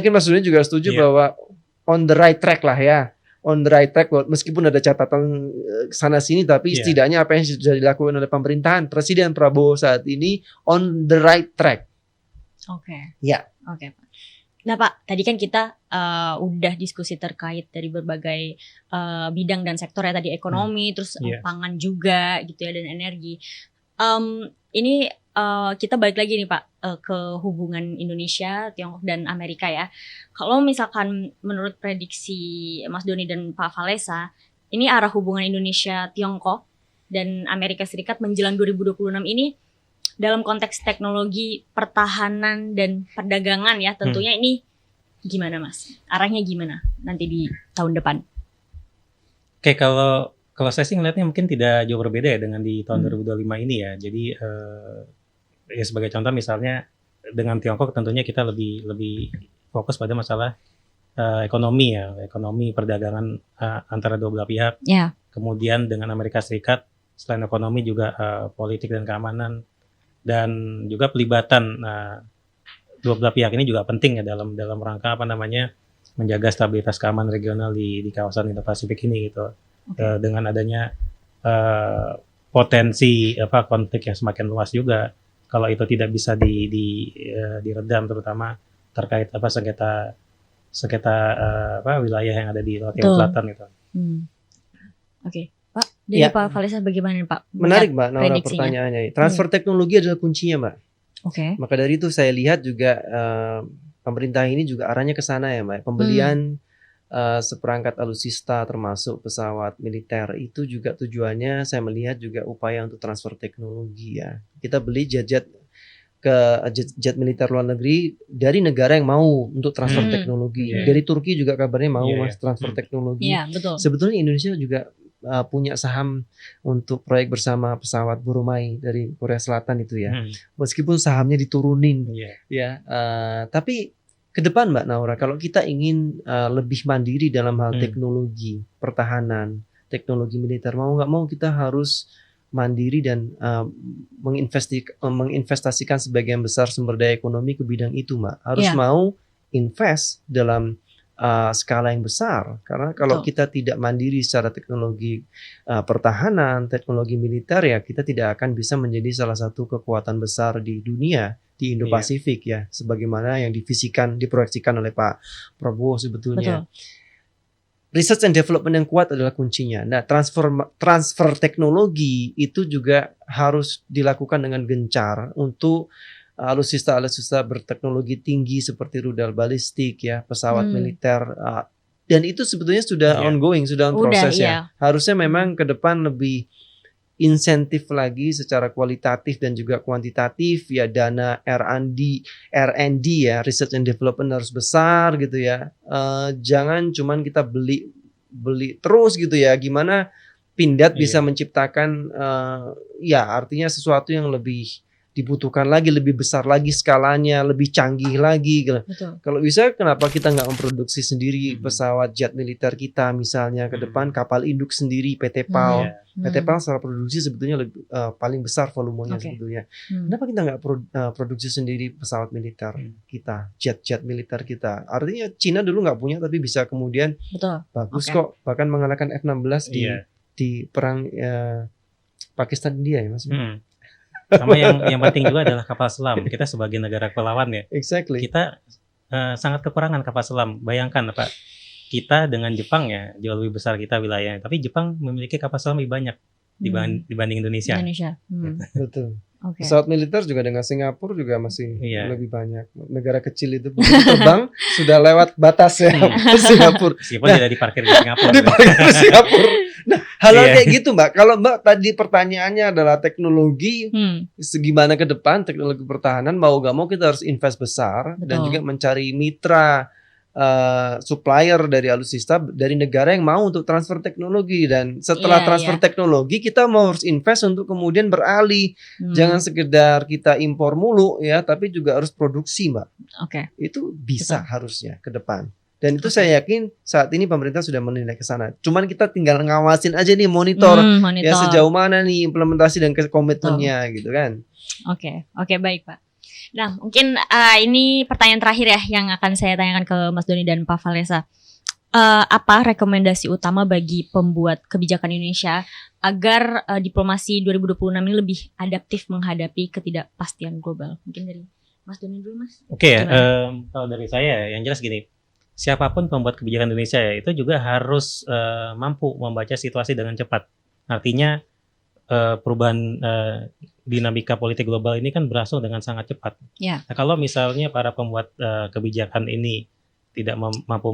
Mas Doni juga setuju bahwa on the right track lah ya. On the right track, meskipun ada catatan sana sini, tapi setidaknya apa yang sudah dilakukan oleh pemerintahan Presiden Prabowo saat ini on the right track. Oke. Pak. Nah Pak, tadi kan kita udah diskusi terkait dari berbagai bidang dan sektor ya, tadi ekonomi, terus pangan juga gitu ya, dan energi. Ini kita balik lagi nih Pak ke hubungan Indonesia, Tiongkok dan Amerika ya. Kalau misalkan menurut prediksi Mas Doni dan Pak Valesa, ini arah hubungan Indonesia, Tiongkok dan Amerika Serikat menjelang 2026 ini dalam konteks teknologi, pertahanan dan perdagangan ya, tentunya ini gimana Mas? Arahnya gimana nanti di tahun depan? Oke, kalau saya sih ngeliatnya mungkin tidak jauh berbeda ya dengan di tahun 2025 ini ya. Jadi ya sebagai contoh misalnya dengan Tiongkok tentunya kita lebih fokus pada masalah ekonomi ya, ekonomi perdagangan antara dua belah pihak. Kemudian dengan Amerika Serikat selain ekonomi juga politik dan keamanan, dan juga pelibatan dua belah pihak ini juga penting ya dalam rangka menjaga stabilitas keamanan regional di kawasan Indo-Pasifik ini gitu. Dengan adanya potensi konflik yang semakin luas juga, kalau itu tidak bisa diredam, terutama terkait sengketa wilayah yang ada di Laut Betul. Timur Selatan gitu. Oke, Pak, dari Ya. Pak Valesa bagaimana nih, Pak? Menarik Mbak Naura prediksinya. pertanyaannya. Transfer teknologi adalah kuncinya Mbak. Oke. Maka dari itu saya lihat juga pemerintah ini juga arahnya ke sana ya Mbak. Pembelian seperangkat alutsista termasuk pesawat militer itu juga tujuannya saya melihat juga upaya untuk transfer teknologi ya. Kita beli jet militer luar negeri dari negara yang mau untuk transfer teknologi. Iya. Dari Turki juga kabarnya mau Iya, Mas transfer teknologi. Iya, betul. Sebetulnya Indonesia juga punya saham untuk proyek bersama pesawat Burumai dari Korea Selatan itu ya. Meskipun sahamnya diturunin Iya. ya, tapi ke depan Mbak Naura, kalau kita ingin lebih mandiri dalam hal teknologi pertahanan, teknologi militer, mau nggak mau kita harus mandiri dan menginvestasikan sebagian besar sumber daya ekonomi ke bidang itu Mbak. Harus Iya. mau invest dalam skala yang besar, karena kalau Betul. kita tidak mandiri secara teknologi pertahanan, teknologi militer ya kita tidak akan bisa menjadi salah satu kekuatan besar di dunia, di Indo-Pasifik ya, sebagaimana yang diproyeksikan oleh Pak Prabowo sebetulnya. Betul. Research and development yang kuat adalah kuncinya. Nah, transfer teknologi itu juga harus dilakukan dengan gencar untuk alutsista berteknologi tinggi seperti rudal balistik ya, pesawat militer, dan itu sebetulnya sudah Iya. ongoing, sudah on Udah, proses iya. ya. Harusnya memang ke depan lebih insentif lagi secara kualitatif dan juga kuantitatif ya, dana R&D ya, research and development harus besar gitu ya. Jangan cuman kita beli terus gitu ya. Gimana Pindad bisa menciptakan ya artinya sesuatu yang lebih dibutuhkan lagi, lebih besar lagi skalanya, lebih canggih lagi gitu. Betul. Kalau bisa kenapa kita nggak memproduksi sendiri pesawat jet militer kita misalnya ke depan, kapal induk sendiri PT PAL. Iya. PT PAL secara produksi sebetulnya lebih, paling besar volumenya Oke. sebetulnya. Kenapa kita nggak produksi sendiri pesawat militer kita, jet militer kita? Artinya Cina dulu nggak punya tapi bisa kemudian Betul. bagus Oke. kok, bahkan mengalahkan F-16 Iya. di perang Pakistan India ya Mas. Sama yang penting juga adalah kapal selam. Kita sebagai negara kepulauan ya, Exactly. kita sangat kekurangan kapal selam. Bayangkan Pak, kita dengan Jepang ya jauh lebih besar kita wilayahnya, tapi Jepang memiliki kapal selam lebih banyak dibanding Indonesia. Betul. Oke. Pesawat militer juga dengan Singapura juga masih Iya. lebih banyak. Negara kecil itu begitu terbang sudah lewat batas ya Singapura. Meskipun tidak diparkir di Singapura. Di Singapura. Nah, hal-hal Iya. kayak gitu Mbak. Kalau Mbak tadi pertanyaannya adalah teknologi, segimana ke depan teknologi pertahanan, mau gak mau kita harus invest besar dan Betul. juga mencari mitra supplier dari alutsista dari negara yang mau untuk transfer teknologi, dan setelah Iya, transfer teknologi kita mau harus invest untuk kemudian beralih. Jangan sekedar kita impor mulu ya, tapi juga harus produksi Mbak. Oke. Itu bisa harusnya ke depan. Dan itu saya yakin saat ini pemerintah sudah menilai ke sana. Cuman kita tinggal ngawasin aja nih, monitor ya sejauh mana nih implementasi dan komitmennya gitu kan. Oke, baik Pak. Nah, mungkin ini pertanyaan terakhir ya yang akan saya tanyakan ke Mas Doni dan Pak Valesa. Apa rekomendasi utama bagi pembuat kebijakan Indonesia agar diplomasi 2026 ini lebih adaptif menghadapi ketidakpastian global? Mungkin dari Mas Doni dulu, Mas. Oke, kalau dari saya yang jelas gini, siapapun pembuat kebijakan Indonesia ya, itu juga harus mampu membaca situasi dengan cepat. Artinya perubahan dinamika politik global ini kan berlangsung dengan sangat cepat. Ya. Nah, kalau misalnya para pembuat kebijakan ini tidak mampu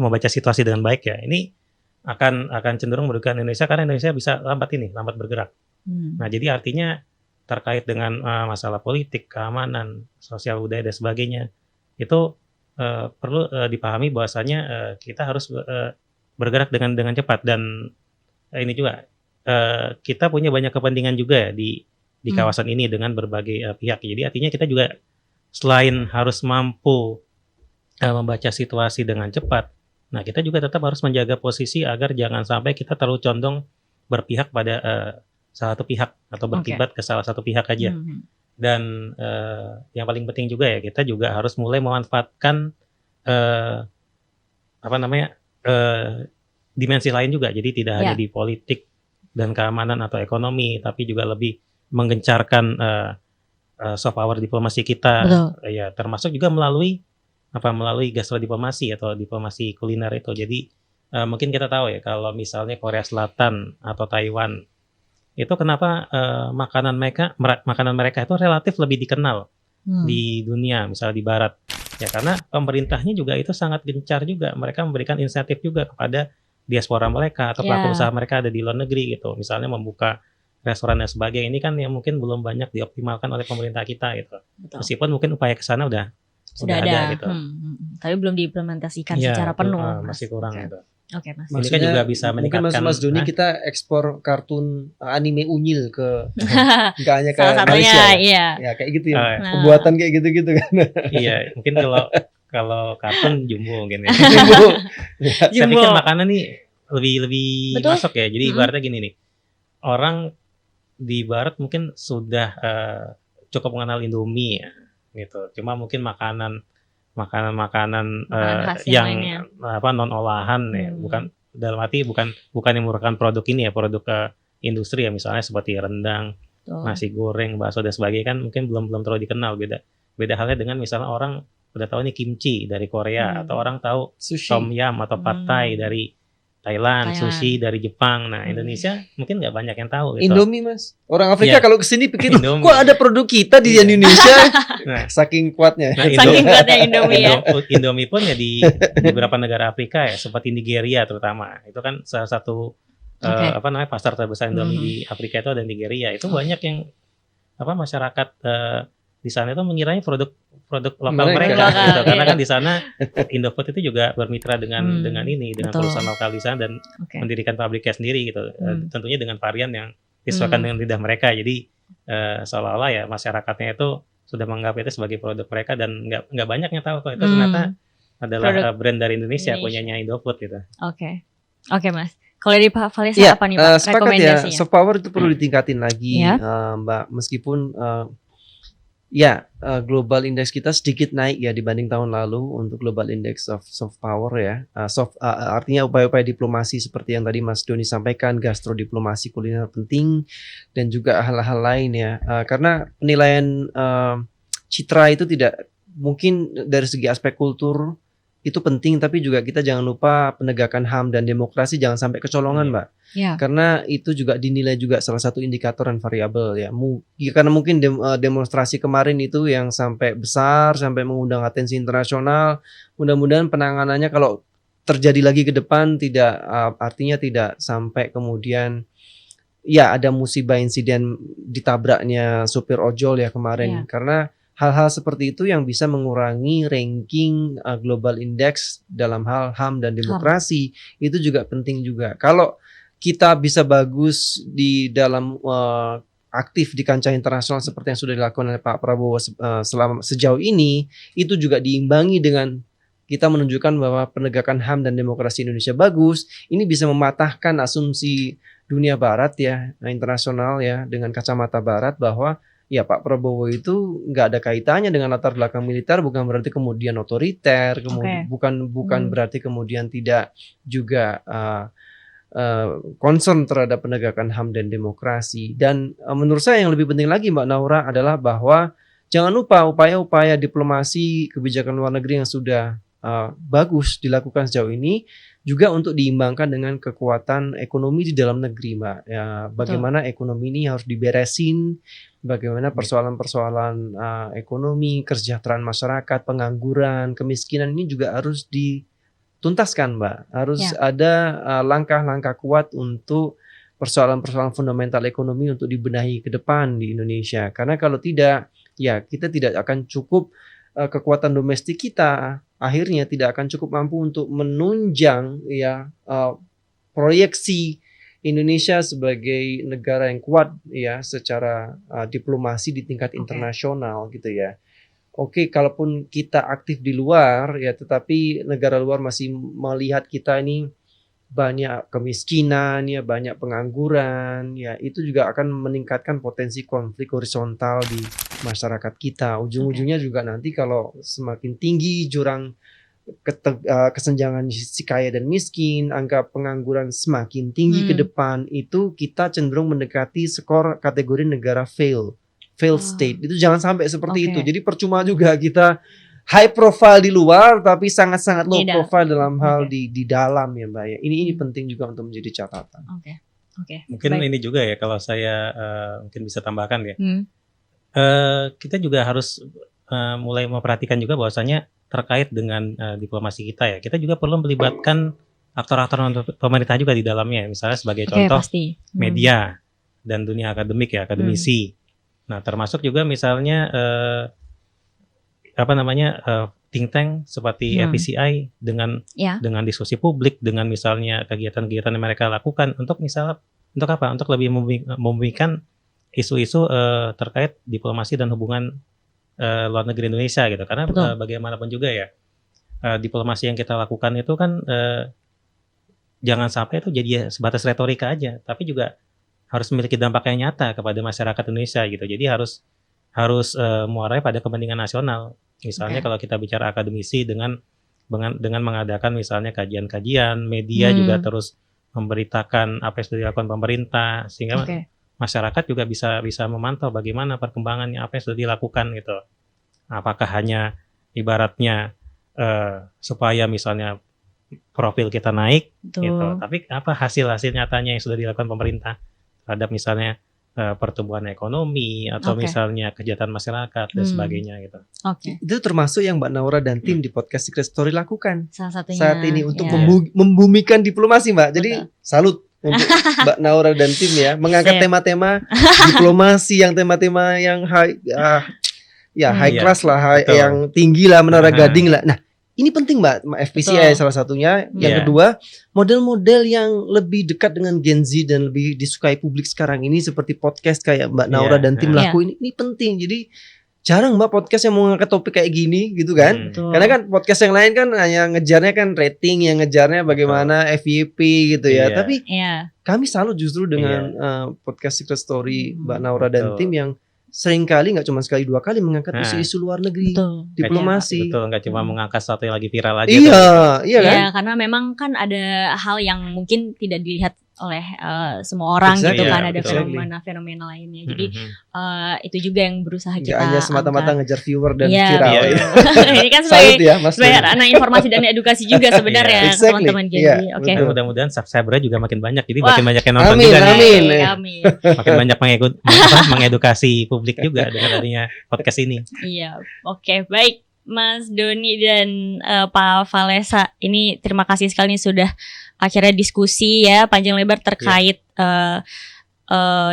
membaca situasi dengan baik ya, ini akan cenderung merugikan Indonesia, karena Indonesia bisa lambat bergerak. Nah, jadi artinya terkait dengan masalah politik, keamanan, sosial budaya dan sebagainya, itu perlu dipahami bahwasanya kita harus bergerak dengan cepat, dan ini juga kita punya banyak kepentingan juga ya di kawasan ini dengan berbagai pihak. Jadi artinya kita juga selain harus mampu membaca situasi dengan cepat, nah kita juga tetap harus menjaga posisi agar jangan sampai kita terlalu condong berpihak pada salah satu pihak atau berkiblat ke salah satu pihak aja. Dan yang paling penting juga ya, kita juga harus mulai memanfaatkan dimensi lain juga. Jadi tidak hanya di politik dan keamanan atau ekonomi, tapi juga lebih menggencarkan soft power diplomasi kita. Betul. Ya, termasuk juga melalui gastrodiplomasi atau diplomasi kuliner itu. Jadi mungkin kita tahu ya kalau misalnya Korea Selatan atau Taiwan itu kenapa makanan mereka itu relatif lebih dikenal di dunia, misalnya di Barat. Ya karena pemerintahnya juga itu sangat gencar juga. Mereka memberikan insentif juga kepada diaspora mereka atau pelaku usaha mereka ada di luar negeri gitu. Misalnya membuka restoran dan sebagainya. Ini kan yang mungkin belum banyak dioptimalkan oleh pemerintah kita gitu. Betul. Meskipun mungkin upaya ke sana udah ada gitu. Tapi belum diimplementasikan Ya, secara penuh. masih kurang gitu. Oke, Mas. Ini kan juga bisa mungkin meningkatkan. Mas Doni kita ekspor kartun anime unyil ke nggak hanya ke Salah satunya, Malaysia. iya. Ya kayak gitu ya. Nah. Pembuatan kayak gitu-gitu kan. Iya, mungkin kalau kartun Jumbo mungkin ya. Jumbo. Saya Jumbo. pikir makanan nih lebih Betul. masuk ya. Jadi ibaratnya gini nih. Orang di barat mungkin sudah cukup mengenal Indomie ya, gitu. Cuma mungkin makanan khas yang lainnya. non olahan ya, bukan dalam arti bukan yang merupakan produk ini ya, produk industri ya, misalnya seperti rendang, Betul. nasi goreng, bakso dan sebagainya kan mungkin belum terlalu dikenal. Beda halnya dengan misalnya orang udah tahu ini kimchi dari Korea atau orang tahu Sushi. tom yum atau pad thai dari Thailand, sushi dari Jepang. Nah, Indonesia mungkin nggak banyak yang tahu gitu. Indomie Mas. Orang Afrika Iya. kalau kesini pikir Indomie. kok ada produk kita di Iya. Indonesia. Nah, Saking kuatnya. Saking kuatnya Indomie ya. Indomie pun ya di beberapa negara Afrika ya, seperti Nigeria terutama. Itu kan salah satu pasar terbesar Indomie di Afrika itu ada di Nigeria. Itu banyak yang masyarakat di sana itu mengiranya produk lokal mereka gitu. Lokal, Karena iya. kan di sana Indofood itu juga bermitra dengan Betul. perusahaan lokal di sana dan mendirikan pabriknya sendiri gitu. Tentunya dengan varian yang disesuaikan dengan lidah mereka. Jadi seolah-olah ya masyarakatnya itu sudah menganggap itu sebagai produk mereka dan nggak banyak yang tahu kok itu ternyata adalah brand dari Indonesia punyanya Indofood gitu. Oke, Mas. Kalau dari Pak Valesa Iya, apa nih Pak sepakat ya, rekomendasinya? soft power itu perlu ditingkatin lagi, Ya. Mbak. Meskipun global index kita sedikit naik ya dibanding tahun lalu untuk global index of soft power ya. Artinya upaya-upaya diplomasi seperti yang tadi Mas Doni sampaikan, gastrodiplomasi kuliner penting dan juga hal-hal lain ya. Karena penilaian citra itu tidak mungkin dari segi aspek kultur itu penting, tapi juga kita jangan lupa penegakan HAM dan demokrasi jangan sampai kecolongan, Mbak. Ya. Karena itu juga dinilai juga salah satu indikator dan variabel ya. Karena mungkin demonstrasi kemarin itu yang sampai besar, sampai mengundang atensi internasional. Mudah-mudahan penanganannya kalau terjadi lagi ke depan artinya tidak sampai kemudian ya ada musibah insiden ditabraknya supir ojol ya kemarin. Karena hal-hal seperti itu yang bisa mengurangi ranking global index dalam hal HAM dan demokrasi itu juga penting juga. Kalau kita bisa bagus di dalam aktif di kancah internasional seperti yang sudah dilakukan oleh Pak Prabowo sejauh ini, itu juga diimbangi dengan kita menunjukkan bahwa penegakan HAM dan demokrasi Indonesia bagus. Ini bisa mematahkan asumsi dunia barat ya, internasional ya, dengan kacamata barat bahwa ya Pak Prabowo itu nggak ada kaitannya dengan latar belakang militer, bukan berarti kemudian otoriter, bukan berarti kemudian tidak juga concern terhadap penegakan HAM dan demokrasi. Dan menurut saya yang lebih penting lagi Mbak Naura adalah bahwa jangan lupa upaya-upaya diplomasi kebijakan luar negeri yang sudah bagus dilakukan sejauh ini juga untuk diimbangkan dengan kekuatan ekonomi di dalam negeri, Mbak. Ya, bagaimana ekonomi ini harus diberesin, bagaimana persoalan-persoalan ekonomi, kesejahteraan masyarakat, pengangguran, kemiskinan ini juga harus dituntaskan, Mbak. Harus ada langkah-langkah kuat untuk persoalan-persoalan fundamental ekonomi untuk dibenahi ke depan di Indonesia. Karena kalau tidak, ya kita tidak akan cukup kekuatan domestik kita akhirnya tidak akan cukup mampu untuk menunjang ya proyeksi Indonesia sebagai negara yang kuat ya secara diplomasi di tingkat internasional gitu ya. Oke, kalaupun kita aktif di luar ya, tetapi negara luar masih melihat kita ini banyak kemiskinan ya, banyak pengangguran ya, itu juga akan meningkatkan potensi konflik horizontal di masyarakat kita. Ujung-ujungnya juga nanti kalau semakin tinggi jurang kesenjangan si kaya dan miskin, angka pengangguran semakin tinggi ke depan, itu kita cenderung mendekati skor kategori negara fail failed state. Itu jangan sampai seperti Oke. itu. Jadi percuma juga kita high profile di luar tapi sangat-sangat low Tidak. profile dalam hal Oke. di dalam ya Mbak ya. Ini penting juga untuk menjadi catatan. Oke. Mungkin Baik. ini juga ya kalau saya mungkin bisa tambahkan ya. Hmm. Kita juga harus mulai memperhatikan juga bahwasanya terkait dengan diplomasi kita ya. Kita juga perlu melibatkan aktor-aktor pemerintah juga di dalamnya. Misalnya sebagai Oke, contoh pasti. media dan dunia akademik ya, akademisi. Nah, termasuk juga misalnya think tank seperti FPCI dengan Ya. dengan diskusi publik, dengan misalnya kegiatan-kegiatan yang mereka lakukan untuk apa? Untuk lebih membumikan isu-isu terkait diplomasi dan hubungan luar negeri Indonesia gitu. Karena Betul. bagaimanapun juga ya, diplomasi yang kita lakukan itu kan jangan sampai itu jadi sebatas retorika aja, tapi juga harus memiliki dampak yang nyata kepada masyarakat Indonesia gitu. Jadi harus muaranya pada kepentingan nasional. Misalnya kalau kita bicara akademisi dengan mengadakan misalnya kajian-kajian, media juga terus memberitakan apa yang sudah dilakukan pemerintah sehingga Oke. masyarakat juga bisa memantau bagaimana perkembangannya apa yang sudah dilakukan gitu. Apakah hanya ibaratnya supaya misalnya profil kita naik Betul. gitu, tapi apa hasil nyatanya yang sudah dilakukan pemerintah terhadap misalnya pertumbuhan ekonomi atau Oke. misalnya kesejahteraan masyarakat dan sebagainya gitu. Oke. Itu termasuk yang Mbak Naura dan tim di podcast Secret Story lakukan Salah satunya saat ini untuk ya. membumikan diplomasi Mbak. Jadi Betul. salut untuk Mbak Naura dan tim ya mengangkat Sip. tema-tema diplomasi yang tema-tema yang high high Iya, class lah, betul. yang tinggi lah, menara Aha. gading lah. Nah, ini penting Mbak, FPCI Betul. salah satunya. Yang Iya. kedua, model-model yang lebih dekat dengan Gen Z dan lebih disukai publik sekarang ini seperti podcast kayak Mbak Naura Iya. dan tim Iya. lakuin ini penting. Jadi jarang Mbak podcast yang mau ngangkat topik kayak gini gitu kan. Betul. Karena kan podcast yang lain kan hanya ngejarnya kan rating, yang ngejarnya bagaimana FYP gitu ya. Iya. Tapi Iya. kami salut justru dengan podcast Secret Story Mbak Naura dan Betul. tim yang sering kali, nggak cuma sekali dua kali mengangkat Nah. isu-isu luar negeri, Betul. diplomasi. Betul, nggak cuma mengangkat sesuatu yang lagi viral aja. Iya, tuh. iya kan? Ya, karena memang kan ada hal yang mungkin tidak dilihat oleh semua orang Exactly. gitu kan, Iya, ada betul. fenomena-fenomena lainnya. Jadi Mhm. itu juga yang berusaha Nggak kita hanya semata-mata angkat. ngejar viewer dan Iya, viral. Iya, ya. betul. Ini kan Salut sebagai ya Mas. sebagai anak informasi dan edukasi juga sebenarnya Iya, exactly. teman-teman Gen Z. Iya, Oke. betul. Dan mudah-mudahan subscriber-nya juga makin banyak, jadi Wah. makin banyak yang nonton Amin, juga nih. amin. Amin. Makin banyak mengedukasi publik juga dengan adanya podcast ini. Iya, oke, baik. Mas Doni dan Pak Valesa, ini terima kasih sekali nih sudah akhirnya diskusi ya panjang lebar terkait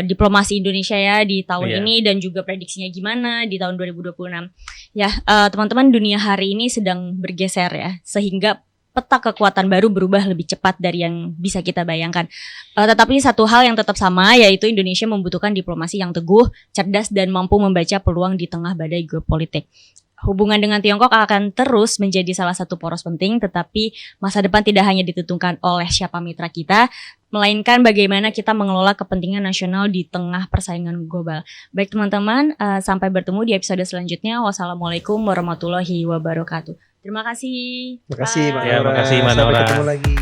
diplomasi Indonesia ya di tahun Iya. ini dan juga prediksinya gimana di tahun 2026. Ya, teman-teman, dunia hari ini sedang bergeser ya, sehingga peta kekuatan baru berubah lebih cepat dari yang bisa kita bayangkan. Tetapi satu hal yang tetap sama, yaitu Indonesia membutuhkan diplomasi yang teguh, cerdas, dan mampu membaca peluang di tengah badai geopolitik. Hubungan dengan Tiongkok akan terus menjadi salah satu poros penting, tetapi masa depan tidak hanya ditentukan oleh siapa mitra kita, melainkan bagaimana kita mengelola kepentingan nasional di tengah persaingan global. Baik teman-teman, sampai bertemu di episode selanjutnya. Wassalamualaikum warahmatullahi wabarakatuh. Terima kasih. Terima kasih Mbak Bye. Ya, Naura. makasih, Mbak Sampai Naura. ketemu lagi.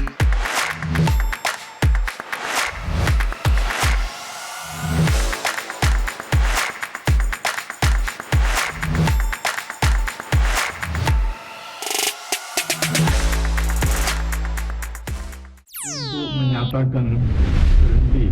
Untuk menyatakan berhenti